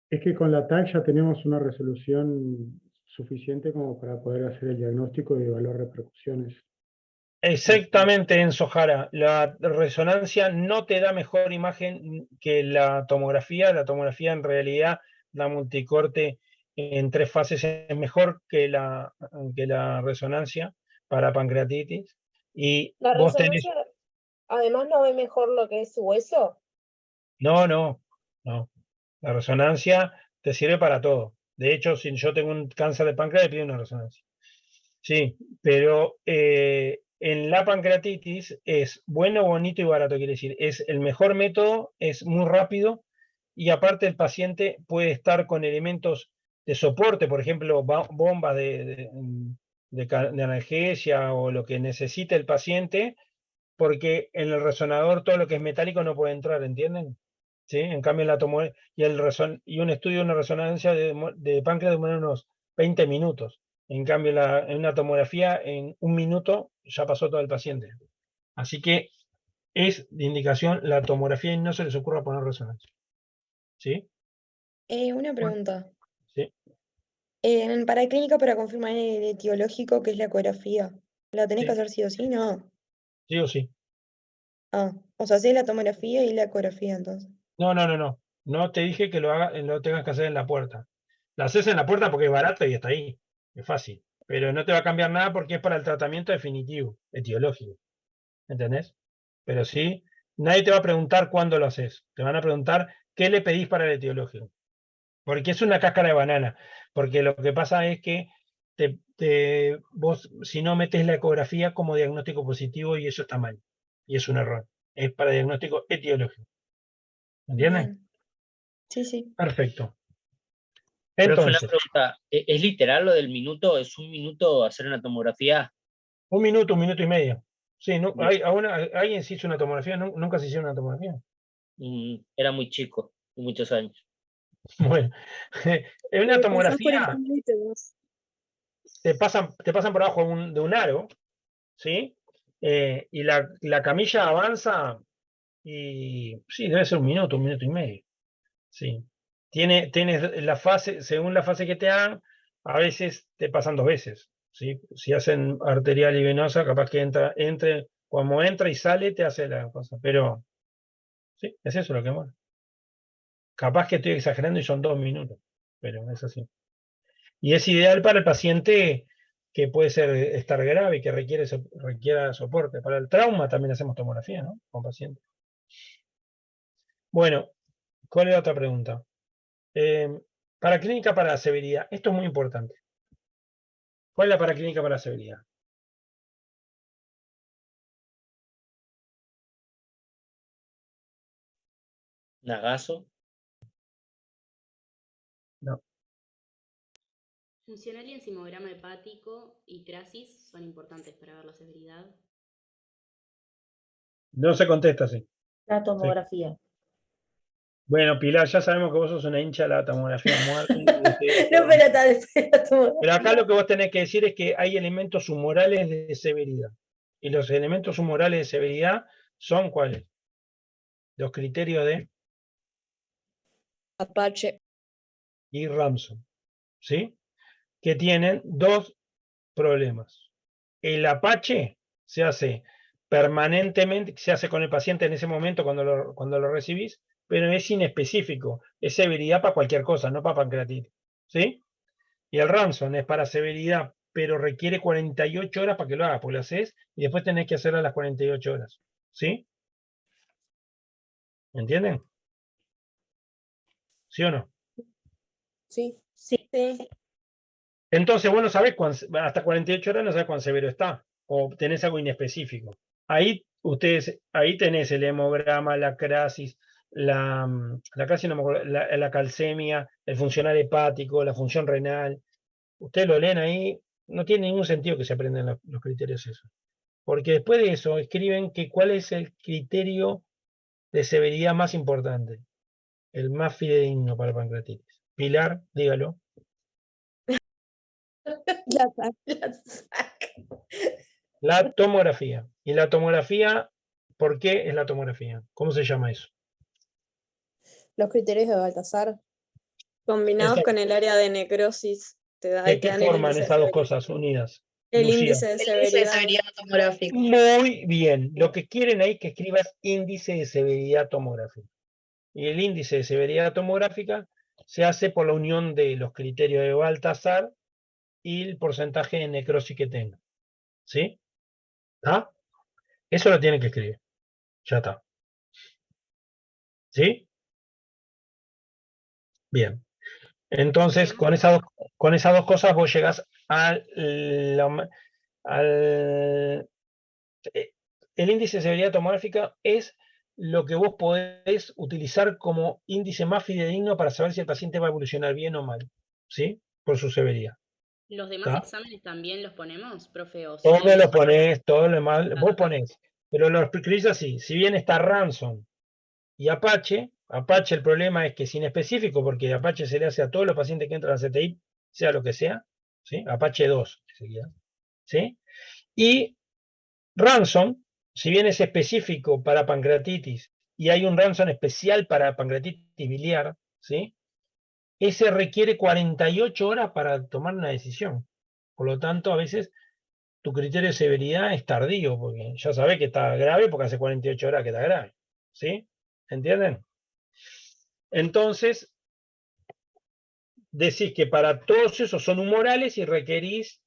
S17: Es que con la TAC ya tenemos una resolución suficiente como para poder hacer el diagnóstico y evaluar repercusiones.
S1: Exactamente, Enzo Jara. La resonancia no te da mejor imagen que la tomografía. La tomografía en realidad, la multicorte en 3 fases es mejor que la resonancia para pancreatitis. Y
S18: La
S1: vos tenés...
S18: resonancia, además, no ve mejor lo que es su hueso.
S1: No. La resonancia te sirve para todo. De hecho, si yo tengo un cáncer de páncreas, le pido una resonancia. Sí, pero en la pancreatitis es bueno, bonito y barato, quiere decir, es el mejor método, es muy rápido y aparte el paciente puede estar con elementos de soporte, por ejemplo, bombas de analgesia o lo que necesite el paciente, porque en el resonador todo lo que es metálico no puede entrar, ¿entienden? ¿Sí? En cambio, y un estudio de una resonancia de páncreas demora unos 20 minutos. En cambio, en una tomografía, en 1 minuto ya pasó todo el paciente. Así que es de indicación la tomografía y no se les ocurra poner resonancia. ¿Sí?
S2: Una pregunta.
S1: Sí.
S2: En paraclínica para confirmar el etiológico, que es la ecografía, ¿la tenés que
S1: Sí.
S2: hacer sí o sí? No.
S1: Sí o sí.
S2: Ah, o sea, sí la tomografía y la ecografía entonces.
S1: No. No te dije que lo tengas que hacer en la puerta. La haces en la puerta porque es barato y está ahí. Es fácil. Pero no te va a cambiar nada porque es para el tratamiento definitivo, etiológico. ¿Entendés? Pero sí, nadie te va a preguntar cuándo lo haces. Te van a preguntar qué le pedís para el etiológico. Porque es una cáscara de banana. Porque lo que pasa es que vos, si no metes la ecografía como diagnóstico positivo, y eso está mal. Y es un error. Es para diagnóstico etiológico. ¿Entienden?
S2: Bien. Sí.
S1: Perfecto.
S10: Profe, una
S1: Entonces,
S10: pregunta. ¿Es literal lo del minuto? ¿Es 1 minuto hacer una tomografía?
S1: 1 minuto, 1 minuto y medio. Sí, no,
S10: Bien.
S1: ¿alguien se hizo una tomografía? ¿Nunca se hicieron una tomografía?
S10: Era muy chico, muchos años.
S1: Bueno, en una tomografía te pasan por abajo de un aro, ¿sí? Y la camilla avanza y sí, debe ser 1 minuto, 1 minuto y medio. Sí. Tienes la fase, según la fase que te hagan, a veces te pasan 2 veces. ¿Sí? Si hacen arterial y venosa, capaz que como entra y sale, te hace la cosa. Pero sí, es eso lo que más. Capaz que estoy exagerando y son 2 minutos, pero es así. Y es ideal para el paciente que puede estar grave, que requiera soporte. Para el trauma también hacemos tomografía, ¿no? Con pacientes. Bueno, ¿cuál es la otra pregunta? Paraclínica para la severidad. Esto es muy importante. ¿Cuál es la paraclínica para la severidad?
S10: ¿Nagazo?
S1: No.
S8: Funcional y enzimograma hepático y crasis son importantes para ver la severidad.
S1: No se contesta así.
S4: La
S1: Sí.
S4: tomografía.
S1: Bueno, Pilar, ya sabemos que vos sos una hincha de la tomografía muerta.
S4: No, pero está después la tomografía.
S1: Pero acá lo que vos tenés que decir es que hay elementos humorales de severidad. Y los elementos humorales de severidad son ¿cuáles? Los criterios de
S12: Apache.
S1: y Ramson, ¿sí? Que tienen 2 problemas. El Apache se hace permanentemente, se hace con el paciente en ese momento cuando lo recibís, pero es inespecífico, es severidad para cualquier cosa, no para pancreatitis, ¿sí? Y el Ramson es para severidad, pero requiere 48 horas para que lo hagas, porque lo haces y después tenés que hacerlo a las 48 horas, ¿sí? ¿Entienden? ¿Sí o no?
S18: Sí.
S1: Entonces, vos no sabés hasta 48 horas no sabés cuán severo está, o tenés algo inespecífico. Ahí tenés el hemograma, la crasis, la crasis no me acuerdo, la calcemia, el funcional hepático, la función renal. Ustedes lo leen ahí, no tiene ningún sentido que se aprendan los criterios esos. Porque después de eso escriben que cuál es el criterio de severidad más importante, el más fidedigno para pancreatitis. Pilar, dígalo. La tomografía. ¿Y la tomografía? ¿Por qué es la tomografía? ¿Cómo se llama eso?
S18: Los criterios de Baltasar.
S7: Combinados
S1: Exacto.
S7: con el área de necrosis, te
S1: ¿De qué
S7: dan el
S1: forman
S7: índice de
S1: esas 2
S7: severidad.
S1: cosas unidas?
S7: El
S1: Lucía.
S7: índice de severidad.
S2: tomográfica.
S1: Muy bien. Lo que quieren ahí es que escribas índice de severidad tomográfica. Y el índice de severidad tomográfica se hace por la unión de los criterios de Baltasar y el porcentaje de necrosis que tenga. ¿Sí? ¿Ah? Eso lo tienen que escribir. Ya está. ¿Sí? Bien. Entonces, con esas dos cosas vos llegás al el índice de severidad tomográfica es lo que vos podés utilizar como índice más fidedigno para saber si el paciente va a evolucionar bien o mal, ¿sí? Por su severidad.
S8: ¿Los demás
S1: ¿Está?
S8: exámenes también los ponemos, profe? ¿O
S1: Todo
S8: solo
S1: lo ponés, todo lo demás, vos
S8: ta.
S1: ponés. Pero lo escribís así, si bien está Ransom y Apache el problema es que es inespecífico, porque Apache se le hace a todos los pacientes que entran a CTI, sea lo que sea, ¿sí? Apache 2, ¿sí? Y Ransom, si bien es específico para pancreatitis y hay un Ransom especial para pancreatitis biliar, ¿sí? Ese requiere 48 horas para tomar una decisión. Por lo tanto, a veces tu criterio de severidad es tardío, porque ya sabés que está grave porque hace 48 horas que está grave. ¿Sí? ¿Entienden? Entonces, decís que para todos esos son humorales y requerís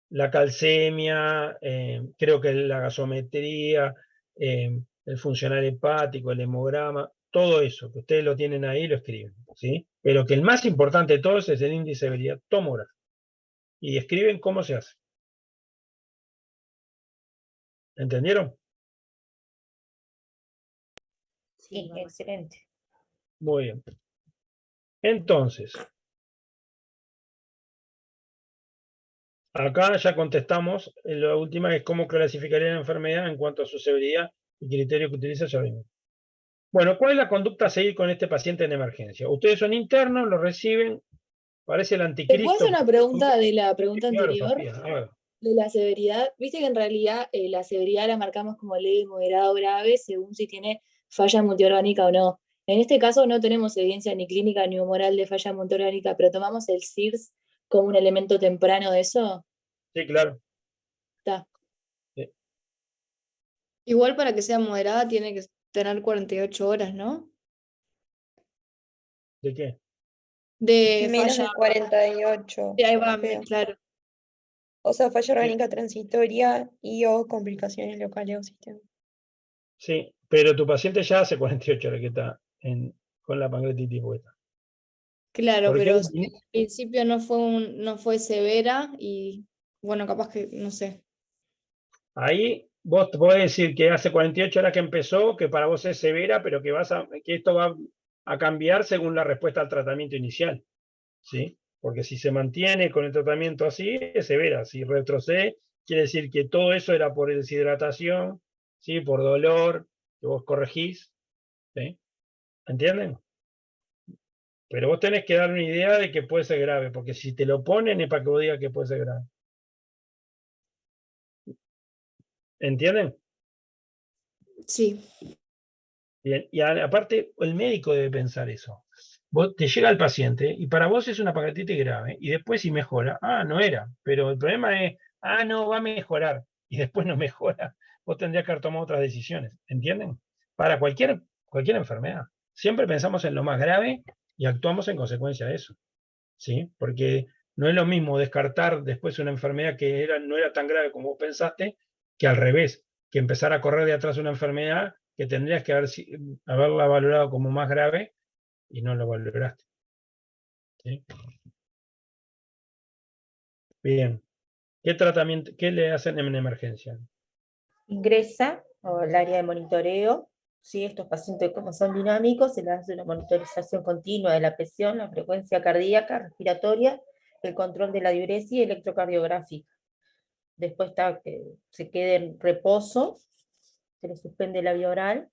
S1: la calcemia, creo que la gasometría, el funcional hepático, el hemograma, todo eso, que ustedes lo tienen ahí, lo escriben, ¿sí? Pero que el más importante de todos es el índice de severidad tomográfico. Y escriben cómo se hace. ¿Entendieron?
S4: Sí, excelente.
S1: Muy bien. Entonces, acá ya contestamos, la última es cómo clasificaría la enfermedad en cuanto a su severidad y criterio que utiliza ya vimos. Bueno, ¿cuál es la conducta a seguir con este paciente en emergencia? Ustedes son internos, lo reciben, parece el
S19: ¿Te puedo
S1: anticristo.
S19: hacer una pregunta de la pregunta
S1: Claro,
S19: anterior?
S1: Sofía, a ver.
S19: De la severidad. Viste que en realidad la severidad la marcamos como leve, moderado, grave, según si tiene falla multiorgánica o no. En este caso no tenemos evidencia ni clínica ni humoral de falla multiorgánica, pero tomamos el CIRS como un elemento temprano de eso.
S1: Sí, claro.
S19: Está.
S6: Igual para que sea moderada tiene que tener 48 horas, ¿no?
S1: ¿De qué?
S6: De
S20: Menos
S6: falla.
S20: de 48.
S6: Sí, ahí va,
S20: Sofía.
S6: claro.
S20: O sea, falla orgánica transitoria y o complicaciones locales o sistema.
S1: Sí, pero tu paciente ya hace 48 horas que está con la pancreatitis puesta.
S6: Claro,
S1: ¿Por qué?
S6: pero en principio no fue severa y bueno, capaz que, no sé.
S1: Ahí vos te podés decir que hace 48 horas que empezó, que para vos es severa, pero que esto va a cambiar según la respuesta al tratamiento inicial. ¿Sí? Porque si se mantiene con el tratamiento así, es severa. Si retrocede, quiere decir que todo eso era por deshidratación, ¿sí? Por dolor, que vos corregís. ¿Sí? ¿Entienden? Pero vos tenés que dar una idea de que puede ser grave, porque si te lo ponen es para que vos digas que puede ser grave. ¿Entienden?
S6: Sí.
S1: Bien. Y aparte, el médico debe pensar eso. Vos te llega el paciente y para vos es una pancreatitis grave y después si mejora, no era, pero el problema es, no, va a mejorar y después no mejora. Vos tendrías que haber tomado otras decisiones, ¿entienden? Para cualquier enfermedad. Siempre pensamos en lo más grave y actuamos en consecuencia de eso. ¿Sí? Porque no es lo mismo descartar después una enfermedad que no era tan grave como vos pensaste, que al revés, que empezar a correr de atrás una enfermedad que tendrías que haberla valorado como más grave y no lo valoraste. ¿Sí? Bien. ¿Qué tratamiento, qué le hacen en emergencia?
S4: Ingresa al área de monitoreo. ¿Sí? Estos pacientes, como son dinámicos, se les hace una monitorización continua de la presión, la frecuencia cardíaca, respiratoria, el control de la diuresis y electrocardiográfica. Después está que se quede en reposo, se le suspende la vía oral,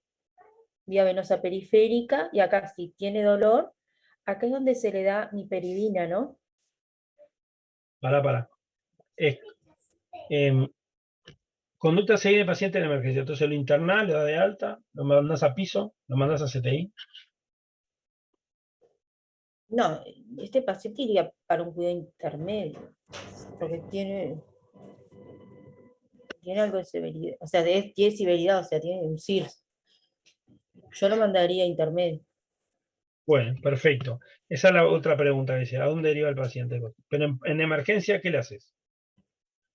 S4: vía venosa periférica, y acá si tiene dolor, acá es donde se le da niperidina, ¿no?
S1: Para. Conducta a seguir el paciente en emergencia. Entonces lo internas, le da de alta, lo mandas a piso, lo mandas a CTI.
S4: No, este paciente iría para un cuidado intermedio, porque tiene tiene algo de severidad, o sea, tiene severidad, o sea, tiene un CIRS. Yo lo mandaría a intermedio.
S1: Bueno, perfecto. Esa es la otra pregunta que decía, ¿a dónde deriva el paciente? Pero en emergencia, ¿qué le haces?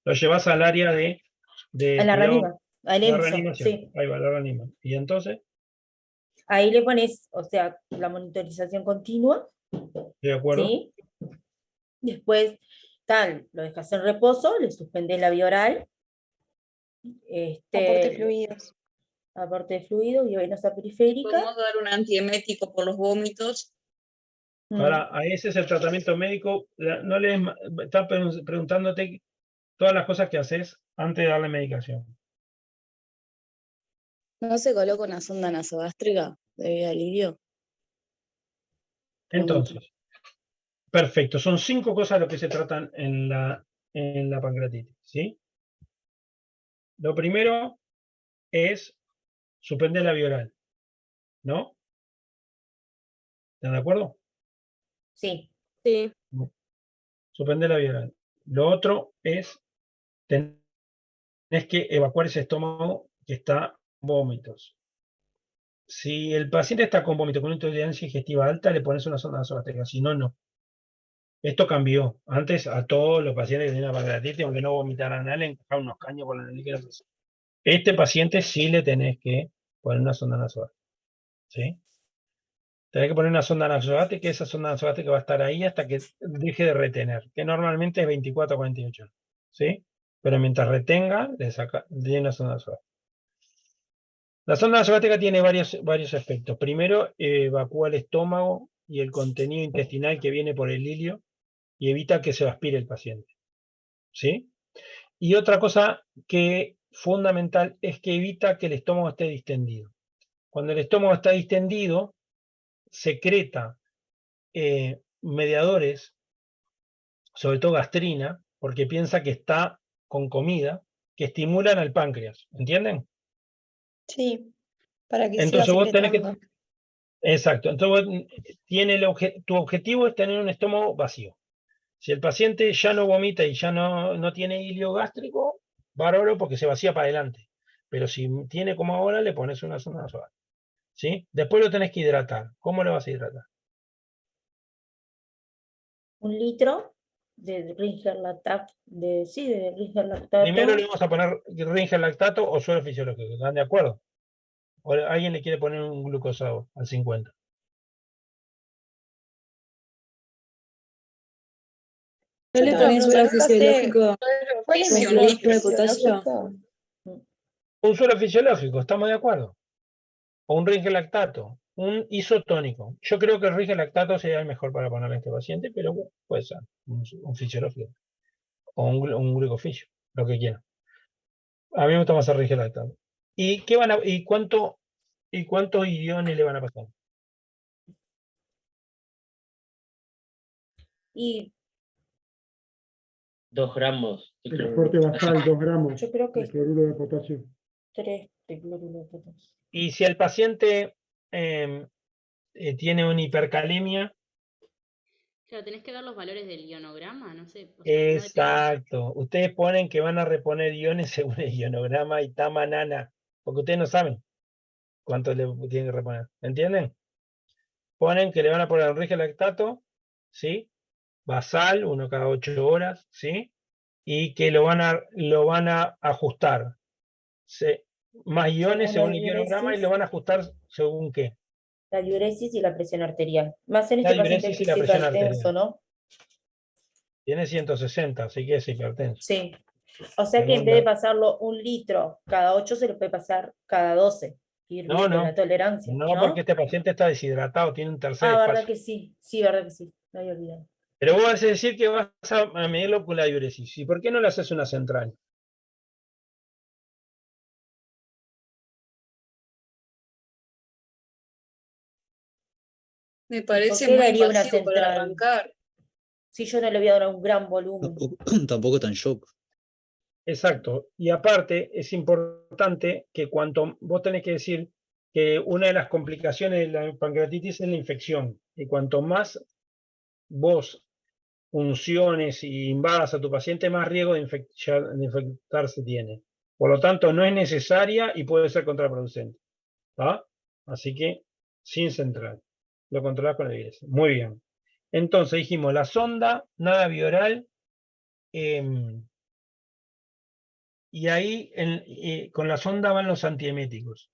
S1: Lo llevas al área de
S4: En la
S1: cuidado,
S4: reanima, al
S1: la
S4: EMSO,
S1: reanimación.
S4: sí.
S1: Ahí va, la reanima. Y entonces,
S4: Ahí le pones, o sea, la monitorización continua,
S1: ¿de acuerdo?
S4: ¿sí? Después, lo dejas en reposo, le suspendés la vía oral.
S20: Aporte fluidos.
S4: Aporte de fluidos y venosa periférica.
S5: Podemos dar un antiemético por los vómitos.
S1: Ahora, a ese es el tratamiento médico. No le está preguntándote todas las cosas que haces antes de darle medicación.
S13: ¿No se coloca una sonda nasogástrica de alivio?
S1: Entonces, perfecto. Son 5 cosas lo que se tratan en la pancreatitis, ¿sí? Lo primero es suspender la vía oral, ¿no? ¿Están de acuerdo?
S4: Sí.
S7: Sí.
S1: Suspender la vía oral. Lo otro es tenés que evacuar ese estómago que está con vómitos. Si el paciente está con vómito con intolerancia digestiva alta, le pones una sonda nasogástrica, si no, no. Esto cambió. Antes a todos los pacientes que tenían pancreatitis, aunque no vomitaran nada, le encajaban unos caños por la nariz. Este paciente sí le tenés que poner una sonda nasogástrica, ¿sí? Tenés que poner una sonda nasogástrica, que esa sonda nasogástrica va a estar ahí hasta que deje de retener, que normalmente es 24 a 48 horas, ¿sí? Pero mientras retenga, le una sonda nasogástrica. La sonda nasogástrica tiene varios aspectos. Primero, evacúa el estómago y el contenido intestinal que viene por el ilio y evita que se lo aspire el paciente, ¿sí? Y otra cosa que fundamental es que evita que el estómago esté distendido. Cuando el estómago está distendido, secreta mediadores, sobre todo gastrina, porque piensa que está con comida, que estimulan al páncreas, ¿entienden?
S20: Sí, para que siga
S1: Entonces vos tenés que...
S20: secretando.
S1: Exacto, entonces tu objetivo es tener un estómago vacío. Si el paciente ya no vomita y ya no tiene ilio gástrico, bárbaro porque se vacía para adelante. Pero si tiene como ahora, le pones una sonda nasogástrica, ¿sí? Después lo tenés que hidratar. ¿Cómo lo vas a hidratar?
S4: 1 litro de Ringer lactato, de Ringer lactato.
S1: Primero le vamos a poner Ringer lactato o suero fisiológico, ¿están de acuerdo? O alguien le quiere poner un glucosado al 50.
S19: ¿No le ponen suero fisiológico con cloruro de potasio?
S1: Un suero fisiológico, ¿estamos de acuerdo? O un Ringer lactato, un isotónico. Yo creo que el Ringer lactato sería el mejor para ponerle a este paciente, pero bueno, puede ser un fisiológico. O un glucofisio, lo que quieran. A mí me gusta más el Ringer lactato. ¿Y cuántos iones le van a pasar?
S4: Y
S10: 2 gramos.
S17: El aporte basal, 2 gramos
S4: yo creo que
S17: de cloruro de potasio.
S4: 3 de cloruro de potasio.
S1: Y si el paciente tiene una hipercalemia.
S8: Claro, tenés que dar los valores del ionograma, no sé. O sea, no depende.
S1: Exacto. Ustedes ponen que van a reponer iones según el ionograma y tamanana, porque ustedes no saben cuánto le tienen que reponer. ¿Entienden? Ponen que le van a poner un Ringer lactato, ¿sí? Basal, 1 cada 8 horas, ¿sí? Y que lo van a ajustar. Más iones según el ionograma y lo van a ajustar según qué.
S4: La diuresis y la presión arterial. Más en
S1: La
S4: este paciente
S1: diuresis
S4: que
S1: y la
S4: es
S1: presión
S4: hipertenso,
S1: arterial.
S4: ¿no?
S1: Tiene 160, así que es hipertenso.
S4: Sí. O sea que en vez de pasarlo 1 litro cada 8, se lo puede pasar cada 12. Ir viendo la tolerancia.
S1: No, porque este paciente está deshidratado, tiene un tercer
S4: verdad
S1: espacio.
S4: que sí. Sí, verdad que sí. No había olvidado.
S1: Pero vos vas a decir que vas a medirlo con la diuresis. ¿Y por qué no le haces una central?
S5: Me parece
S4: ¿Por qué
S5: muy
S4: le haría una
S5: invasivo para
S4: central?
S5: arrancar.
S4: Si yo no le voy a dar un gran volumen.
S14: Tampoco tan shock.
S1: Exacto. Y aparte, es importante que vos tenés que decir que una de las complicaciones de la pancreatitis es la infección. Y cuanto más vos unciones y invadas a tu paciente, más riesgo de infectarse tiene. Por lo tanto, no es necesaria y puede ser contraproducente. ¿Tá? Así que, sin central. Lo controlas con el IGS. Muy bien. Entonces dijimos, la sonda, nada bioral, y ahí con la sonda van los antieméticos.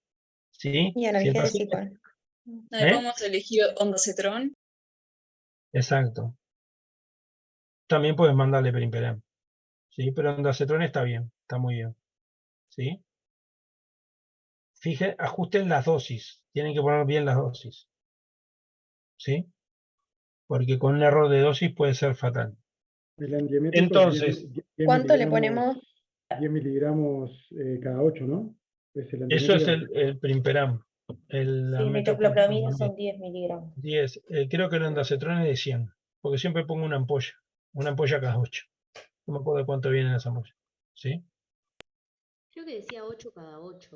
S1: ¿Sí?
S20: Y
S1: Si el
S20: analgésico.
S1: paciente-
S5: Ahí podemos elegir ondansetron.
S1: Exacto. También puedes mandarle perimperam. ¿Sí? Pero ondansetron está bien, está muy bien. ¿Sí? Ajusten las dosis. Tienen que poner bien las dosis. ¿Sí? Porque con un error de dosis puede ser fatal.
S17: El antiemético es
S1: Entonces,
S17: 10
S2: ¿Cuánto le
S17: miligramos,
S2: ponemos?
S17: 10 miligramos cada 8, ¿no? Es el
S1: eso es
S17: antiemetido.
S1: el perimperam. La
S4: Sí,
S1: metoclopramida
S4: metoclopramida
S1: también.
S4: son 10 miligramos.
S1: 10. Creo que el ondansetron es de 100. Porque siempre pongo una ampolla cada 8. No me acuerdo de cuánto viene en esa ampolla. ¿Sí?
S8: Creo que decía 8 cada 8.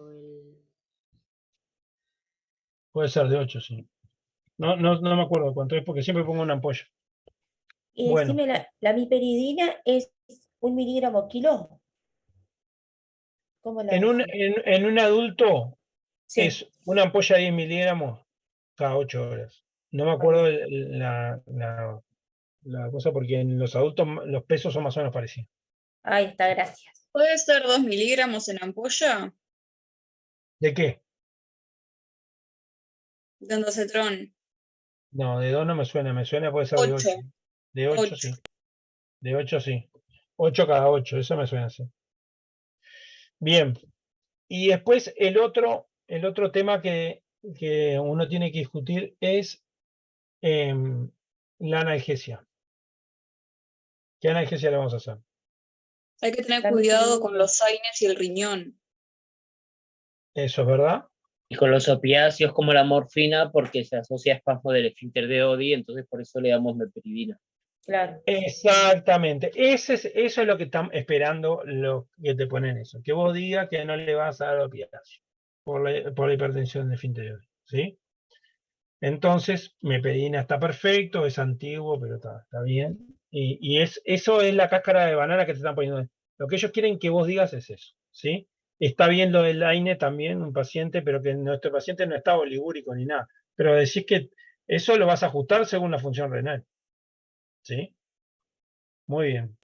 S1: Puede ser de 8, sí. No me acuerdo cuánto es porque siempre pongo una ampolla.
S4: Y
S1: Bueno,
S4: decime, ¿la miperidina es 1 miligramo kilo? ¿Cómo la decís?
S1: en un adulto
S4: Sí.
S1: es una ampolla de 10 miligramos cada 8 horas. No me acuerdo la cosa porque en los adultos los pesos son más o menos parecidos.
S4: Ahí está, gracias.
S5: ¿Puede ser 2 miligramos en ampolla
S1: ¿De qué?
S5: de ondansetron?
S1: No, de 2 no me suena puede ser de 8.
S5: 8.
S1: De 8 sí. De 8 sí. 8 cada 8, eso me suena así. Bien. Y después el otro tema que uno tiene que discutir es la analgesia. ¿Qué analgesia le vamos a hacer?
S5: Hay que tener
S4: La
S5: cuidado con
S4: miperidina.
S5: los AINES y el riñón.
S1: Eso es verdad.
S10: Y con los opiáceos como la morfina, porque se asocia a espasmo del esfínter de Oddi, entonces por eso le damos meperidina.
S4: Claro.
S1: Exactamente. Eso es lo que están esperando los que te ponen eso. Que vos digas que no le vas a dar opiáceo por la hipertensión del esfínter de Oddi. ¿Sí? Entonces, meperidina está perfecto, es antiguo, pero está bien. Y eso es la cáscara de banana que te están poniendo. Lo que ellos quieren que vos digas es eso. ¿Sí? Está bien lo del AINE también, un paciente, pero que nuestro paciente no está oligúrico ni nada. Pero decís que eso lo vas a ajustar según la función renal. ¿Sí? Muy bien.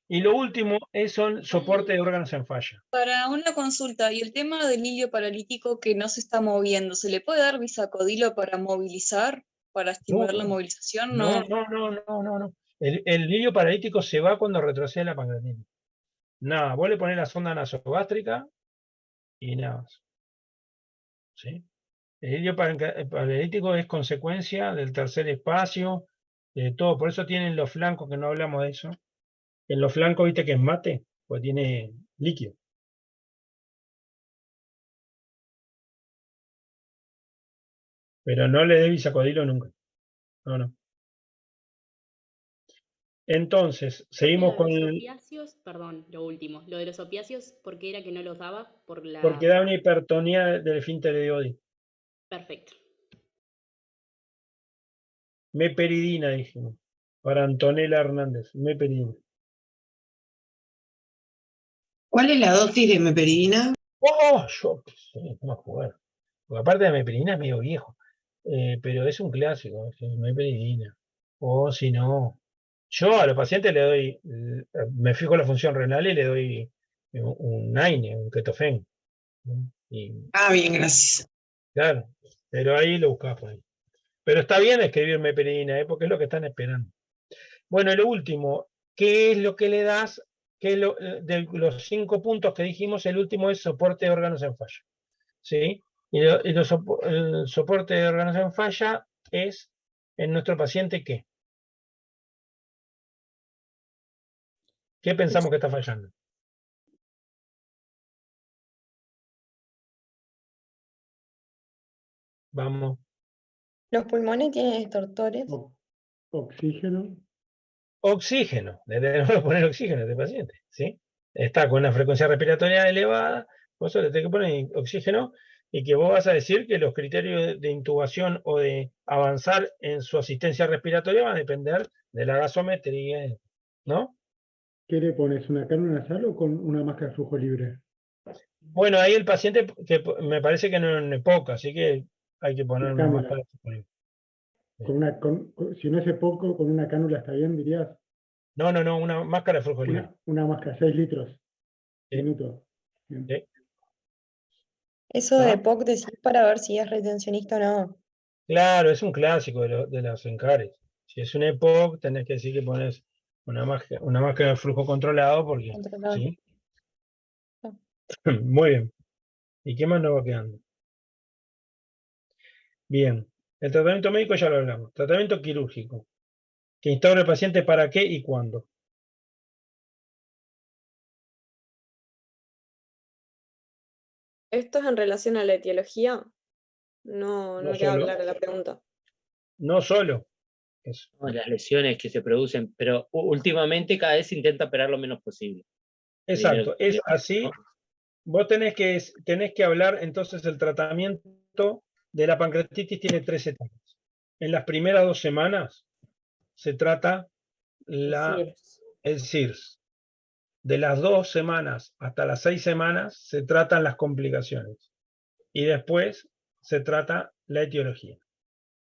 S1: Y lo último son soporte de órganos en falla.
S5: Para una consulta, y el tema del hilio paralítico que no se está moviendo, ¿se le puede dar bisacodilo para movilizar, para estimular la movilización?
S1: No.
S5: No.
S1: El lirio paralítico se va cuando retrocede la pancreatitis. Nada, vos le ponés la sonda nasogástrica y nada más. ¿Sí? El lirio paralítico es consecuencia del tercer espacio, de todo. Por eso tienen los flancos, que no hablamos de eso. En los flancos, viste que es mate, pues tiene líquido. Pero no le dé bisacodilo nunca. No. Entonces, seguimos
S8: Lo
S1: con
S8: de los opiáceos, perdón, lo último. Lo de los opiáceos, ¿por qué era que no los daba?
S1: porque da una hipertonía del esfínter de Oddi.
S8: Perfecto.
S1: Meperidina, dijimos. Para Antonella Hernández. Meperidina.
S21: ¿Cuál es la dosis de meperidina?
S1: Yo qué sé, no me acuerdo. Porque aparte de meperidina es medio viejo. Pero es un clásico, es meperidina. O si no, yo a los pacientes le doy, me fijo la función renal y le doy un AINE, un ketofen.
S21: Bien, gracias.
S1: Claro, pero ahí lo buscás por ahí. Pero está bien escribir meperidina, porque es lo que están esperando. Bueno, y lo último, ¿qué es lo que le das? De los 5 puntos que dijimos, el último es soporte de órganos en falla. ¿Sí? El soporte de órganos en falla es en nuestro paciente ¿qué? ¿Qué pensamos que está fallando? Vamos.
S2: Los pulmones tienen estertores.
S17: Oxígeno.
S1: Oxígeno. Le tenemos que poner oxígeno a este paciente. ¿Sí? Está con una frecuencia respiratoria elevada, por eso le tenés que poner oxígeno, y que vos vas a decir que los criterios de intubación o de avanzar en su asistencia respiratoria van a depender de la gasometría, ¿no?
S17: ¿Qué le pones? ¿Una cámara nasal o con una máscara de flujo libre?
S1: Bueno, ahí el paciente, me parece que no es un EPOC, así que hay que poner una
S17: Cánula.
S1: máscara disponible.
S17: Si no es poco, con una cánula está bien, dirías.
S1: No, una máscara de flujo libre.
S17: Una máscara, 6 litros.
S1: Sí.
S17: Minuto. Bien.
S1: Sí.
S2: Eso de
S1: ¿Ah?
S2: POC decís para ver si es retencionista o no.
S1: Claro, es un clásico de los encares. Si es un EPOC, tenés que decir que pones una máscara de flujo controlado, porque
S2: Controlado.
S1: ¿sí? Muy bien. ¿Y qué más nos va quedando? Bien. El tratamiento médico ya lo hablamos. Tratamiento quirúrgico. Que instaura el paciente para qué y cuándo.
S7: ¿Esto es en relación a la etiología? No
S1: No
S7: me queda
S1: solo.
S7: clara la pregunta.
S1: No solo. Eso.
S10: ¿no? Las lesiones que se producen, pero últimamente cada vez se intenta operar lo menos posible.
S1: Exacto.
S10: Primero,
S1: Es así. Vos tenés que hablar, entonces el tratamiento de la pancreatitis tiene 3 etapas. En las primeras 2 semanas se trata el CIRS. De las 2 semanas hasta las 6 semanas se tratan las complicaciones. Y después se trata la etiología.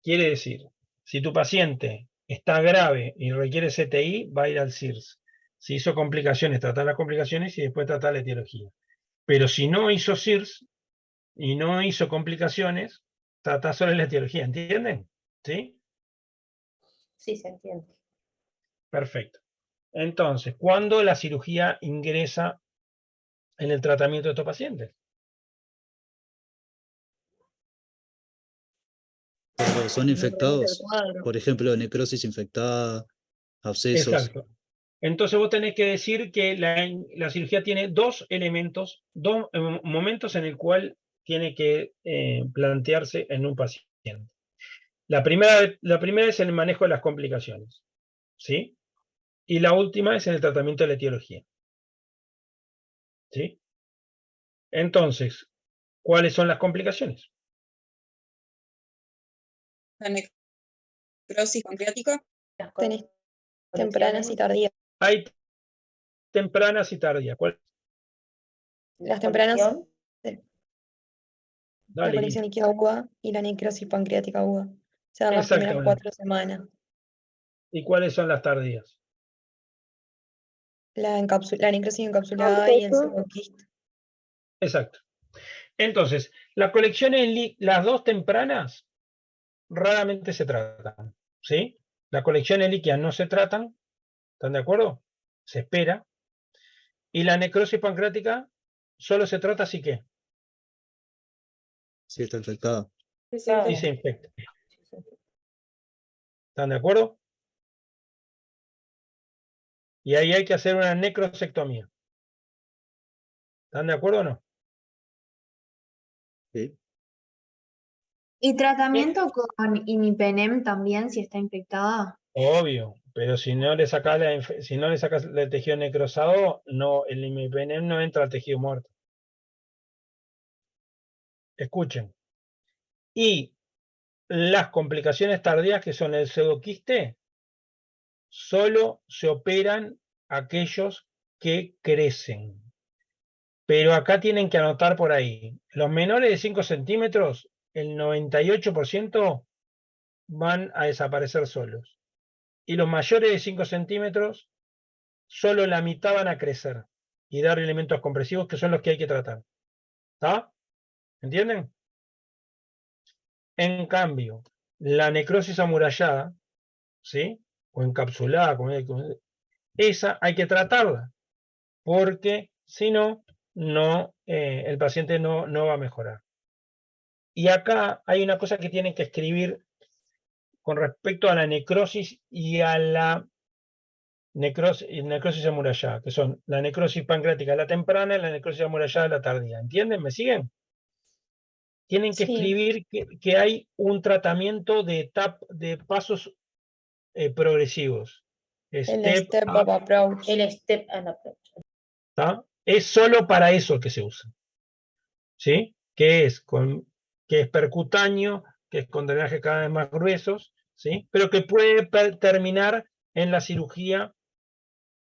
S1: Quiere decir, si tu paciente está grave y requiere CTI, va a ir al CIRS. Si hizo complicaciones, tratar las complicaciones y después tratar la etiología. Pero si no hizo CIRS y no hizo complicaciones, trata solo la etiología, ¿entienden? ¿Sí?
S4: Sí, se entiende.
S1: Perfecto. Entonces, ¿cuándo la cirugía ingresa en el tratamiento de estos pacientes?
S14: Cuando son infectados, por ejemplo, necrosis infectada, abscesos.
S1: Exacto. Entonces vos tenés que decir que la cirugía tiene 2 elementos, 2 momentos en el cual tiene que plantearse en un paciente. La primera es el manejo de las complicaciones, ¿sí? Y la última es en el tratamiento de la etiología, ¿sí? Entonces, ¿cuáles son las complicaciones?
S5: La necrosis pancreática.
S2: Tenés tempranas y tardías.
S1: Hay tempranas y tardías. ¿Cuál?
S2: Las tempranas, la
S1: Dale,
S2: conexión
S1: Lili.
S2: líquida aguda y la necrosis pancreática aguda. Se dan las primeras
S1: Exactamente.
S2: 4 semanas.
S1: ¿Y cuáles son las tardías?
S2: La necrosis encapsulada y el pseudoquiste.
S1: Exacto. Entonces, las colecciones, las 2 tempranas, raramente se tratan, ¿sí? Las colecciones líquidas no se tratan, ¿están de acuerdo? Se espera. Y la necrosis pancreática solo se trata si qué.
S14: Sí, está infectada.
S1: Si se infecta. ¿Están de acuerdo? Y ahí hay que hacer una necrosectomía. ¿Están de acuerdo o no?
S14: Sí.
S11: ¿Y tratamiento con imipenem también si está infectada?
S1: Obvio, pero si no le sacas el tejido necrosado, no, el imipenem no entra al tejido muerto. Escuchen. Y las complicaciones tardías, que son el pseudoquiste, solo se operan aquellos que crecen. Pero acá tienen que anotar por ahí. Los menores de 5 centímetros, el 98% van a desaparecer solos. Y los mayores de 5 centímetros, solo la mitad van a crecer y dar elementos compresivos, que son los que hay que tratar. ¿Está? ¿Entienden? En cambio, la necrosis amurallada, ¿sí? O encapsulada, esa hay que tratarla, porque si no, el paciente no va a mejorar. Y acá hay una cosa que tienen que escribir con respecto a la necrosis y a la necrosis amurallada, que son la necrosis pancreática la temprana y la necrosis amurallada la tardía. ¿Entienden? ¿Me siguen? Tienen que escribir que hay un tratamiento de pasos progresivos.
S2: El step up approach.
S4: El step up approach.
S1: ¿Tá? Es solo para eso que se usa. ¿Sí? Que es percutáneo, que es con drenajes cada vez más gruesos, ¿sí? Pero que puede terminar en la cirugía,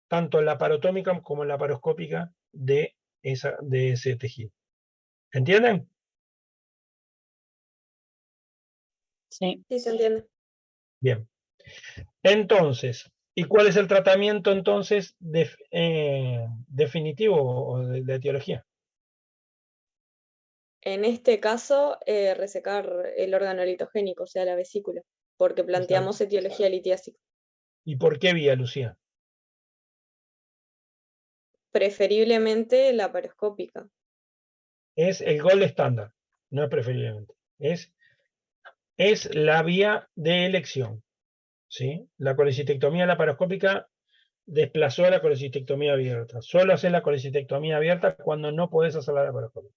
S1: tanto laparotómica como laparoscópica, de ese tejido. ¿Entienden?
S12: Sí.
S7: Sí, se entiende.
S1: Bien. Entonces, ¿y cuál es el tratamiento entonces definitivo o de etiología?
S7: En este caso, resecar el órgano litogénico, o sea, la vesícula, porque planteamos etiología litiásica.
S1: ¿Y por qué vía, Lucía?
S7: Preferiblemente laparoscópica.
S1: Es el gold estándar, no es preferiblemente. Es la vía de elección, ¿sí? La colecistectomía laparoscópica desplazó a la colecistectomía abierta. Solo hacer la colecistectomía abierta cuando no podés hacer la laparoscópica,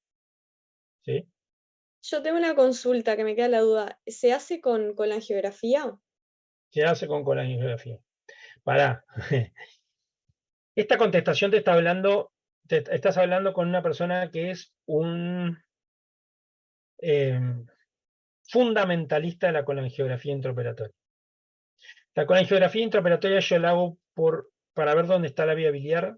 S1: ¿sí?
S7: Yo tengo una consulta que me queda la duda. ¿Se hace con colangiografía?
S1: Se hace con colangiografía. Pará. Esta contestación te está hablando, estás hablando con una persona que es un fundamentalista de la colangiografía intraoperatoria. La colangiografía intraoperatoria yo la hago para ver dónde está la vía biliar,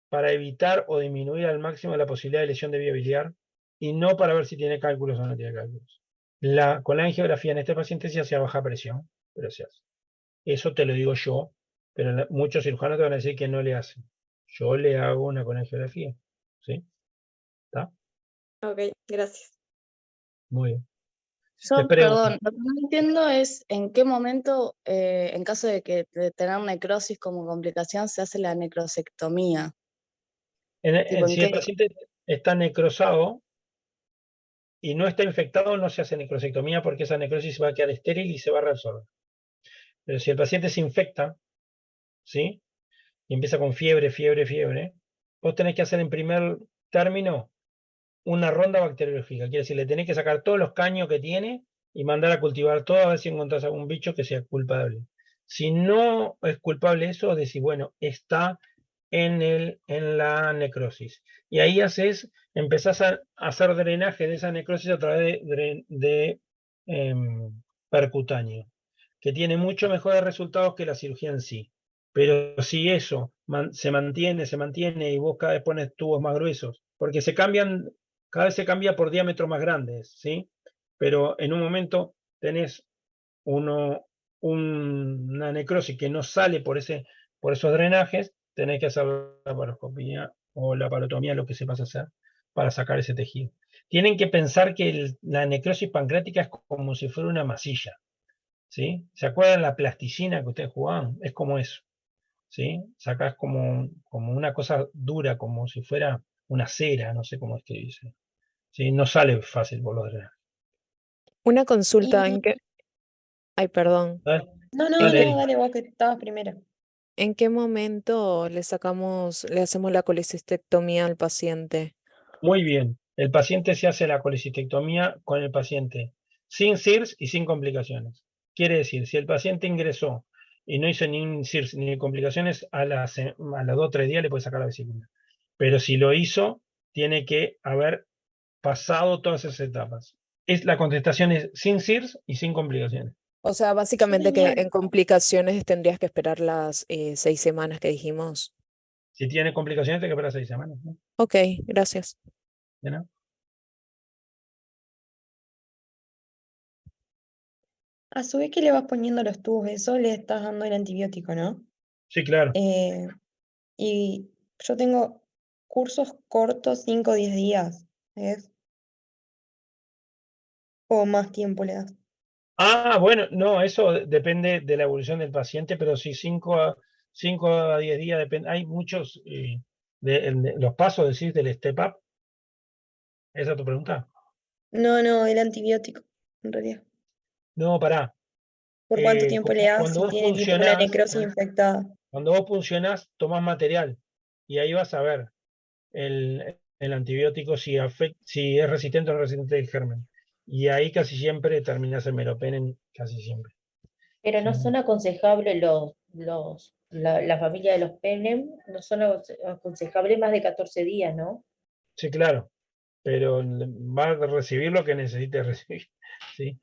S1: para evitar o disminuir al máximo la posibilidad de lesión de vía biliar, y no para ver si tiene cálculos o no tiene cálculos. La colangiografía en este paciente se hace a baja presión, pero se hace. Eso te lo digo yo, pero muchos cirujanos te van a decir que no le hacen. Yo le hago una colangiografía, ¿sí? ¿Está?
S7: Ok, gracias.
S1: Muy bien.
S13: Yo,
S1: Les pregunto.
S13: perdón, lo que no entiendo es en qué momento, en caso de tener necrosis como complicación, se hace la necrosectomía. Tipo,
S1: Si el paciente está necrosado y no está infectado, no se hace necrosectomía porque esa necrosis va a quedar estéril y se va a reabsorber. Pero si el paciente se infecta, ¿sí? Y empieza con fiebre, vos tenés que hacer en primer término una ronda bacteriológica. Quiere decir, le tenés que sacar todos los caños que tiene y mandar a cultivar todo a ver si encontrás algún bicho que sea culpable. Si no es culpable eso, decís, bueno, está en la necrosis. Y ahí empezás a hacer drenaje de esa necrosis a través de percutáneo, que tiene mucho mejores resultados que la cirugía en sí. Pero si eso se mantiene y vos cada vez pones tubos más gruesos, porque cada vez se cambia por diámetros más grandes, ¿sí? Pero en un momento tenés una necrosis que no sale por esos drenajes, tenés que hacer la laparoscopía o la laparotomía, lo que sepas hacer, para sacar ese tejido. Tienen que pensar que la necrosis pancreática es como si fuera una masilla, ¿sí? ¿Se acuerdan la plasticina que ustedes jugaban? Es como eso, ¿sí? Sacás como una cosa dura, como si fuera una cera, no sé cómo escribirse, ¿sí? No sale fácil por los drenajes.
S3: Una consulta,
S2: Y-
S3: ¿en qué? Ay, perdón.
S2: No,
S1: Dale, Eri.
S2: dale vos que estabas primero.
S3: ¿En qué momento le hacemos la colecistectomía al paciente?
S1: Muy bien. El paciente se hace la colecistectomía con el paciente sin CIRS y sin complicaciones. Quiere decir, si el paciente ingresó y no hizo ni un CIRS ni complicaciones, a las 2 o 3 días le puede sacar la vesícula. Pero si lo hizo, tiene que haber pasado todas esas etapas. La contestación es sin CIRS y sin complicaciones.
S3: O sea, básicamente que en complicaciones tendrías que esperar las 6 semanas que dijimos.
S1: Si tiene complicaciones, tiene que esperar 6 semanas, ¿no?
S3: Ok, gracias.
S1: ¿De nada?
S2: A su vez que le vas poniendo los tubos, eso le estás dando el antibiótico, ¿no?
S1: Sí, claro.
S2: Y yo tengo cursos cortos, 5 o 10 días, ¿ves? O más tiempo le das.
S1: Ah, bueno, no, eso depende de la evolución del paciente, pero sí 5 a 10 días depende. Hay muchos, los pasos, decís, del step up. ¿Esa es tu pregunta?
S2: No, el antibiótico, en realidad.
S1: No, pará.
S2: ¿Por cuánto tiempo le das
S1: Cuando
S2: si
S1: vos
S2: tiene tipo una
S1: funcionás,
S2: necrosis infectada?
S1: cuando vos funcionás, tomás material y ahí vas a ver el antibiótico si es resistente o no resistente al germen. Y ahí casi siempre terminás el meropenem, casi siempre.
S4: Pero no son aconsejables la familia de los PENEM, no son aconsejables más de 14 días, ¿no?
S1: Sí, claro, pero va a recibir lo que necesite recibir, ¿sí?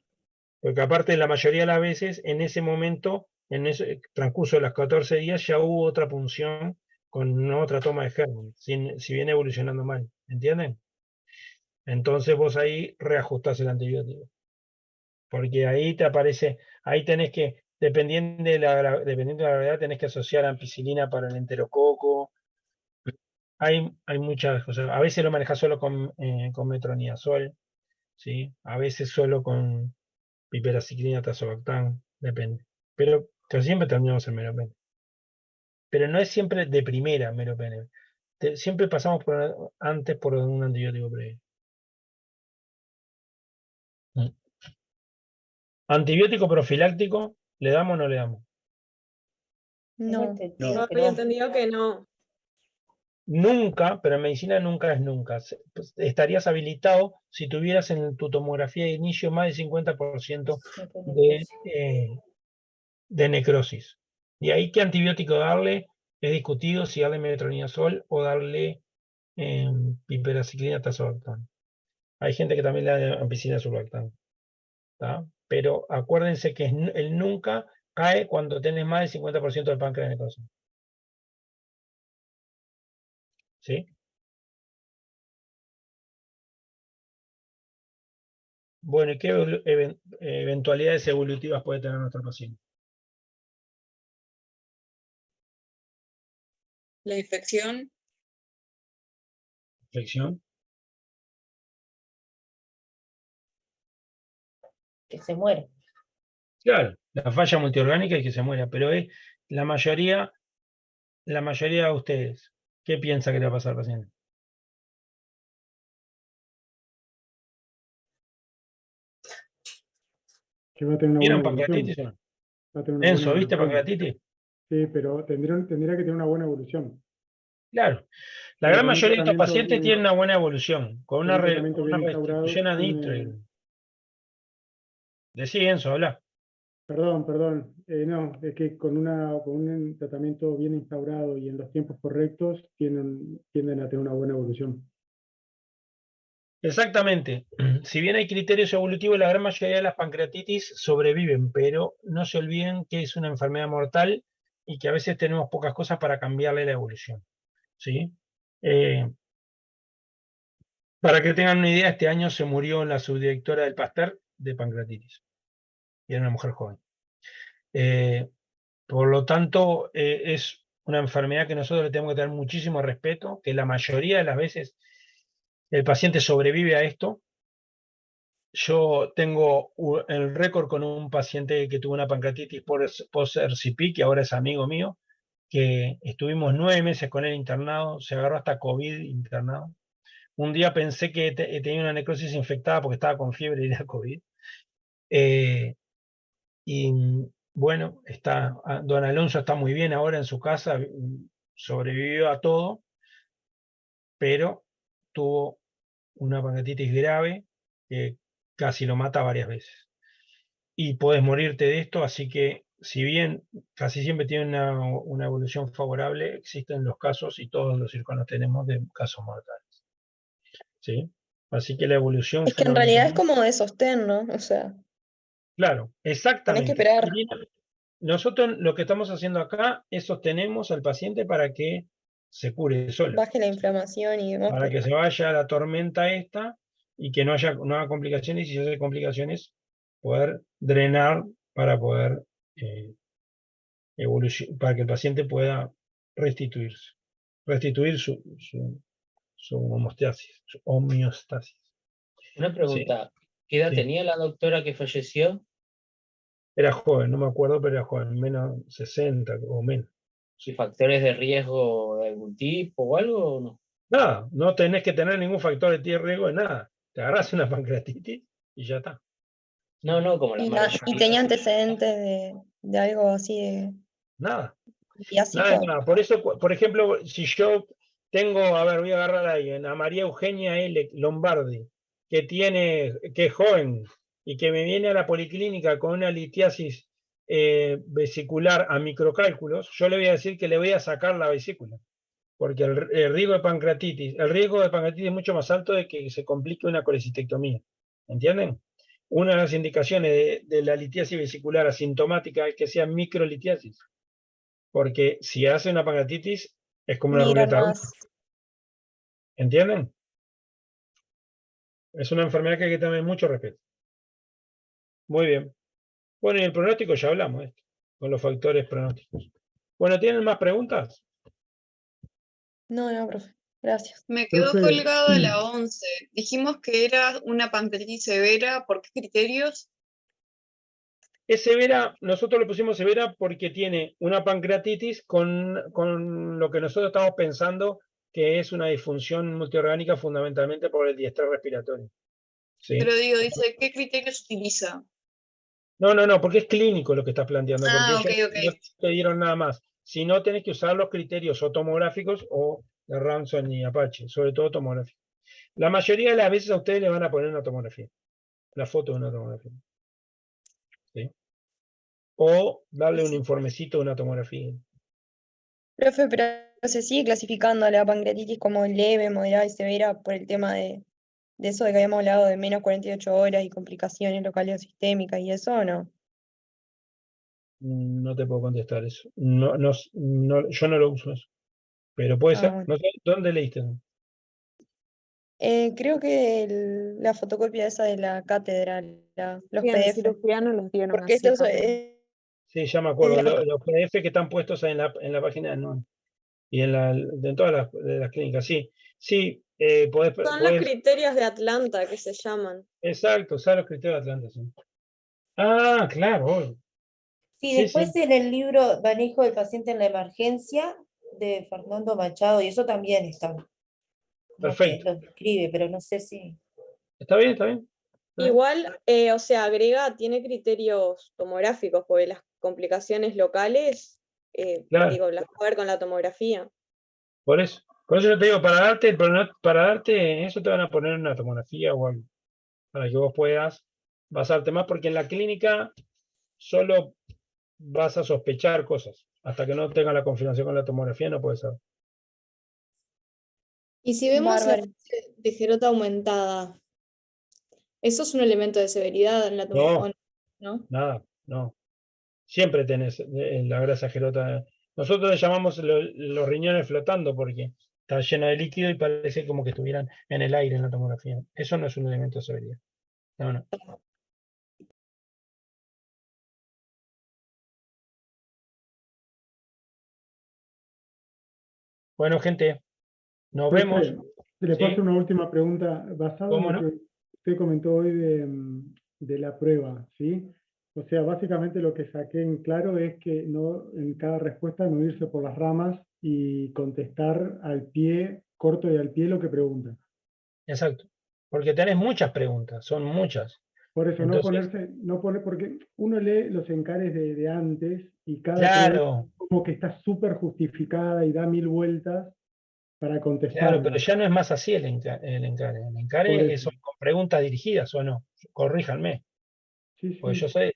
S1: Porque aparte, la mayoría de las veces, en ese momento, en ese transcurso de los 14 días, ya hubo otra punción con otra toma de germen, si viene evolucionando mal, ¿entienden? Entonces vos ahí reajustás el antibiótico. Porque ahí te aparece, ahí tenés que, dependiendo de la gravedad, tenés que asociar ampicilina para el enterococo. Hay muchas cosas. A veces lo manejas solo con metronidazol, ¿sí? A veces solo con piperaciclina, tazobactam, depende. Pero casi siempre terminamos en meropenem. Pero no es siempre de primera meropenem. Siempre pasamos antes por un antibiótico previo. ¿Antibiótico profiláctico le damos o no le damos?
S4: Tengo
S2: No.
S4: entendido que
S7: Había
S4: no.
S7: entendido que no.
S1: Nunca, pero en medicina nunca es nunca. Pues, estarías habilitado si tuvieras en tu tomografía de inicio más del 50% de necrosis. Y ahí qué antibiótico darle, es discutido si darle metronidazol o darle piperaciclina, tazobactam. Hay gente que también le da ampicilina, sulbactam. Pero acuérdense que el nunca cae cuando tenés más del 50% del páncreas necrosis. ¿Sí? Bueno, ¿y qué eventualidades evolutivas puede tener nuestro paciente?
S5: La infección,
S1: Infección.
S4: Que se muere.
S1: Claro, la falla multiorgánica y que se muera, pero es la mayoría de ustedes. ¿Qué piensa que le va a pasar al paciente?
S17: Que va a tener una
S1: ¿Vieron
S17: buena evolución.
S1: pancreatitis o no?
S17: Va a tener una buena
S1: Enzo, ¿viste
S17: evolución.
S1: pancreatitis?
S17: Sí, pero tendría que tener una buena evolución.
S1: Claro. La
S17: Pero
S1: gran
S17: con un
S1: mayoría de estos
S17: tratamiento
S1: pacientes
S17: bien,
S1: tienen una buena evolución, con
S17: con
S1: una
S17: un tratamiento bien instaurado,
S1: restitución a nitro. Decí, Enzo, habla.
S17: Perdón, no, es que con un tratamiento bien instaurado y en los tiempos correctos tienden a tener una buena evolución.
S1: Exactamente. Si bien hay criterios evolutivos, la gran mayoría de las pancreatitis sobreviven, pero no se olviden que es una enfermedad mortal y que a veces tenemos pocas cosas para cambiarle la evolución. ¿Sí? Para que tengan una idea, este año se murió la subdirectora del Pasteur de pancreatitis. Y era una mujer joven. Por lo tanto, es una enfermedad que nosotros le tenemos que tener muchísimo respeto, que la mayoría de las veces el paciente sobrevive a esto. Yo tengo el récord con un paciente que tuvo una pancreatitis post-RCP, que ahora es amigo mío, que estuvimos 9 meses con él internado, se agarró hasta COVID internado. Un día pensé que tenía una necrosis infectada porque estaba con fiebre y era COVID. Y bueno, don Alonso está muy bien ahora en su casa, sobrevivió a todo, pero tuvo una pancreatitis grave que casi lo mata varias veces. Y puedes morirte de esto, así que si bien casi siempre tiene una evolución favorable, existen los casos y todos los cirujanos tenemos de casos mortales. ¿Sí? Así que la evolución
S2: Es que en realidad es
S1: fundamentalmente.
S2: como de sostén, ¿no? O sea,
S1: Claro,
S2: tenés que
S1: exactamente.
S2: esperar.
S1: Si bien nosotros lo que estamos haciendo acá es sostenemos al paciente para que se cure solo,
S2: Baje la inflamación y demás,
S1: para que se vaya la tormenta esta y que no haga complicaciones, y si hace complicaciones, poder drenar para poder para que el paciente pueda restituir su homeostasis.
S10: Una
S1: Sí,
S10: pregunta, ¿qué edad
S1: sí.
S10: tenía la doctora que falleció?
S1: Era joven, no me acuerdo, pero era joven, menos 60 o menos.
S10: ¿Y factores de riesgo de algún tipo o algo o no?
S1: Nada, no tenés que tener ningún factor de riesgo de nada. Te agarras una pancreatitis y ya está.
S10: No, como la
S2: Y
S10: mayoría.
S2: tenía antecedentes de algo así de
S1: Nada,
S2: triásico.
S1: nada. Por eso, por ejemplo, si yo tengo, a ver, voy a agarrar a alguien, a María Eugenia L. Lombardi, que es joven y que me viene a la policlínica con una litiasis vesicular a microcálculos, yo le voy a decir que le voy a sacar la vesícula. Porque el riesgo de pancreatitis es mucho más alto de que se complique una colecistectomía. ¿Entienden? Una de las indicaciones de la litiasis vesicular asintomática es que sea microlitiasis. Porque si hace una pancreatitis es como una
S2: Migran
S1: ruleta rusa.
S2: más.
S1: ¿Entienden? Es una enfermedad que hay que tener mucho respeto. Muy bien. Bueno, y el pronóstico ya hablamos, con los factores pronósticos. Bueno, ¿tienen más preguntas?
S2: No, profe. Gracias.
S5: Me quedó
S17: Profe,
S5: colgada la 11. Dijimos que era una pancreatitis severa. ¿Por qué criterios?
S1: Es severa, nosotros le pusimos severa porque tiene una pancreatitis con lo que nosotros estamos pensando que es una disfunción multiorgánica fundamentalmente por el diestrés respiratorio. ¿Sí?
S5: Pero digo, dice, ¿qué criterios utiliza?
S1: No, porque es clínico lo que estás planteando,
S5: Ah,
S1: porque
S5: ok.
S1: no te dieron nada más. Si no, tenés que usar los criterios o tomográficos o de Ransom y Apache, sobre todo tomográficos. La mayoría de las veces a ustedes le van a poner una tomografía, la foto de una tomografía. ¿Sí? O darle un informecito de una tomografía.
S2: Profe, pero se sigue clasificando la pancreatitis como leve, moderada y severa por el tema de eso de que habíamos hablado de menos 48 horas y complicaciones locales o sistémicas y eso, ¿o no?
S1: No te puedo contestar eso. Yo no lo uso eso. Pero puede ser.
S2: Bueno.
S1: No sé, ¿dónde leíste?
S2: Creo que la fotocopia esa de la cátedra, los
S3: Sí, en
S2: PDF.
S3: cirugía nos los dieron
S2: Porque
S3: así
S2: esto
S3: también.
S1: Sí, ya me acuerdo. Los PDF que están puestos en la página no. Y en todas las clínicas, sí. Sí,
S7: Son los criterios de Atlanta que se llaman.
S1: Exacto, usar los criterios de Atlanta, sí. Ah, claro, obvio.
S4: Sí,
S1: Sí,
S4: después
S1: sí.
S4: en el libro Manejo del paciente en la emergencia de Fernando Machado, y eso también está. Como que
S1: Perfecto.
S4: lo describe, pero no sé si.
S1: Está bien, está bien.
S7: Igual, o sea, agrega, tiene criterios tomográficos, porque las complicaciones locales,
S1: Claro.
S7: digo, las puedo ver con la tomografía.
S1: Por eso yo te digo, para darte eso te van a poner una tomografía o algo, para que vos puedas basarte más, porque en la clínica solo vas a sospechar cosas. Hasta que no tengas la confirmación con la tomografía no puedes saber.
S19: Y si vemos la
S2: Bárbaro.
S19: fase de Gerota aumentada, ¿eso es un elemento de severidad en la tomografía? ¿No?
S1: Nada, no. Siempre tenés la grasa gerota. Nosotros le llamamos los riñones flotando porque está lleno de líquido y parece como que estuvieran en el aire en la tomografía. Eso no es un elemento de severidad. No. Bueno, gente, nos
S17: Profe,
S1: vemos.
S17: le
S1: ¿Sí?
S17: paso una última pregunta basada en
S1: ¿Cómo
S17: lo
S1: no?
S17: que usted comentó hoy de la prueba, ¿sí? O sea, básicamente lo que saqué en claro es que no en cada respuesta no irse por las ramas y contestar al pie, corto y al pie lo que pregunta.
S1: Exacto. Porque tenés muchas preguntas, son muchas.
S17: Por eso,
S1: Entonces,
S17: no poner, porque uno lee los encares de antes y cada
S1: claro.
S17: pregunta como que está súper justificada y da 1000 vueltas para contestarla.
S1: Claro, pero ya no es más así el encare. El
S17: Por
S1: encare
S17: eso.
S1: son con preguntas dirigidas o no. Corríjanme.
S17: Sí,
S1: Porque
S17: sí.
S1: yo soy.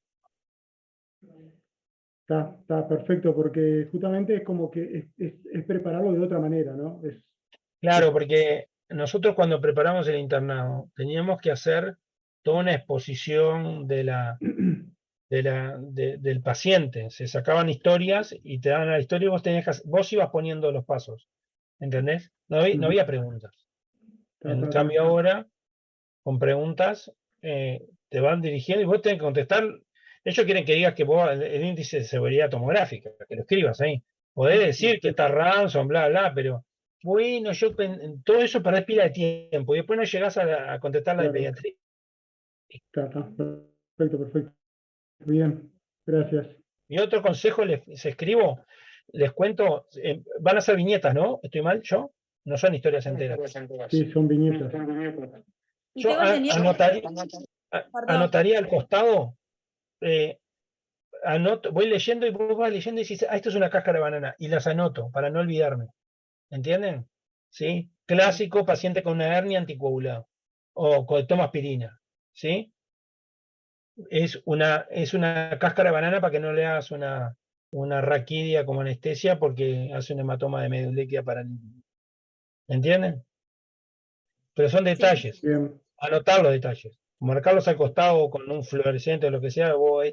S17: Está perfecto, porque justamente es como que es prepararlo de otra manera, ¿no?
S1: Claro, porque nosotros cuando preparamos el internado teníamos que hacer toda una exposición del paciente. Se sacaban historias y te daban la historia y vos ibas poniendo los pasos. ¿Entendés? No había preguntas. En cambio ahora, con preguntas, te van dirigiendo y vos tenés que contestar. Ellos quieren que digas que vos el índice de severidad tomográfica, que lo escribas ahí. Podés decir que está Ransom, bla, bla, pero bueno, todo eso perdés pila de tiempo y después no llegás a contestar la de
S17: Claro.
S1: pediatría.
S17: Está, perfecto. Bien, gracias.
S1: Y otro consejo les escribo, les cuento, van a ser viñetas, ¿no? ¿Estoy mal yo? No son historias enteras.
S17: Sí, son viñetas.
S5: Y
S1: Yo
S5: tengo entendido
S1: anotaría al costado, voy leyendo y vos vas leyendo y dices, esto es una cáscara de banana, y las anoto para no olvidarme. ¿Entienden? ¿Sí? Clásico, paciente con una hernia anticoagulado o toma aspirina. ¿Sí? Es una cáscara de banana para que no le hagas una raquidia como anestesia porque hace un hematoma de medio líquida paralítica. ¿Entienden? Pero son detalles.
S17: Bien.
S1: Anotar los detalles. Marcarlos al costado con un fluorescente o lo que sea, vos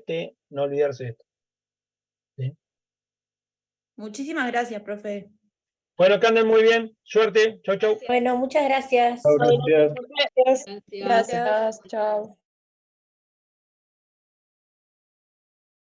S1: no olvidarse de esto. ¿Sí?
S19: Muchísimas gracias, profe.
S1: Bueno, que anden muy bien. Suerte. Chau, chau.
S4: Bueno, muchas gracias.
S1: Chau, gracias.
S18: Gracias. Chao.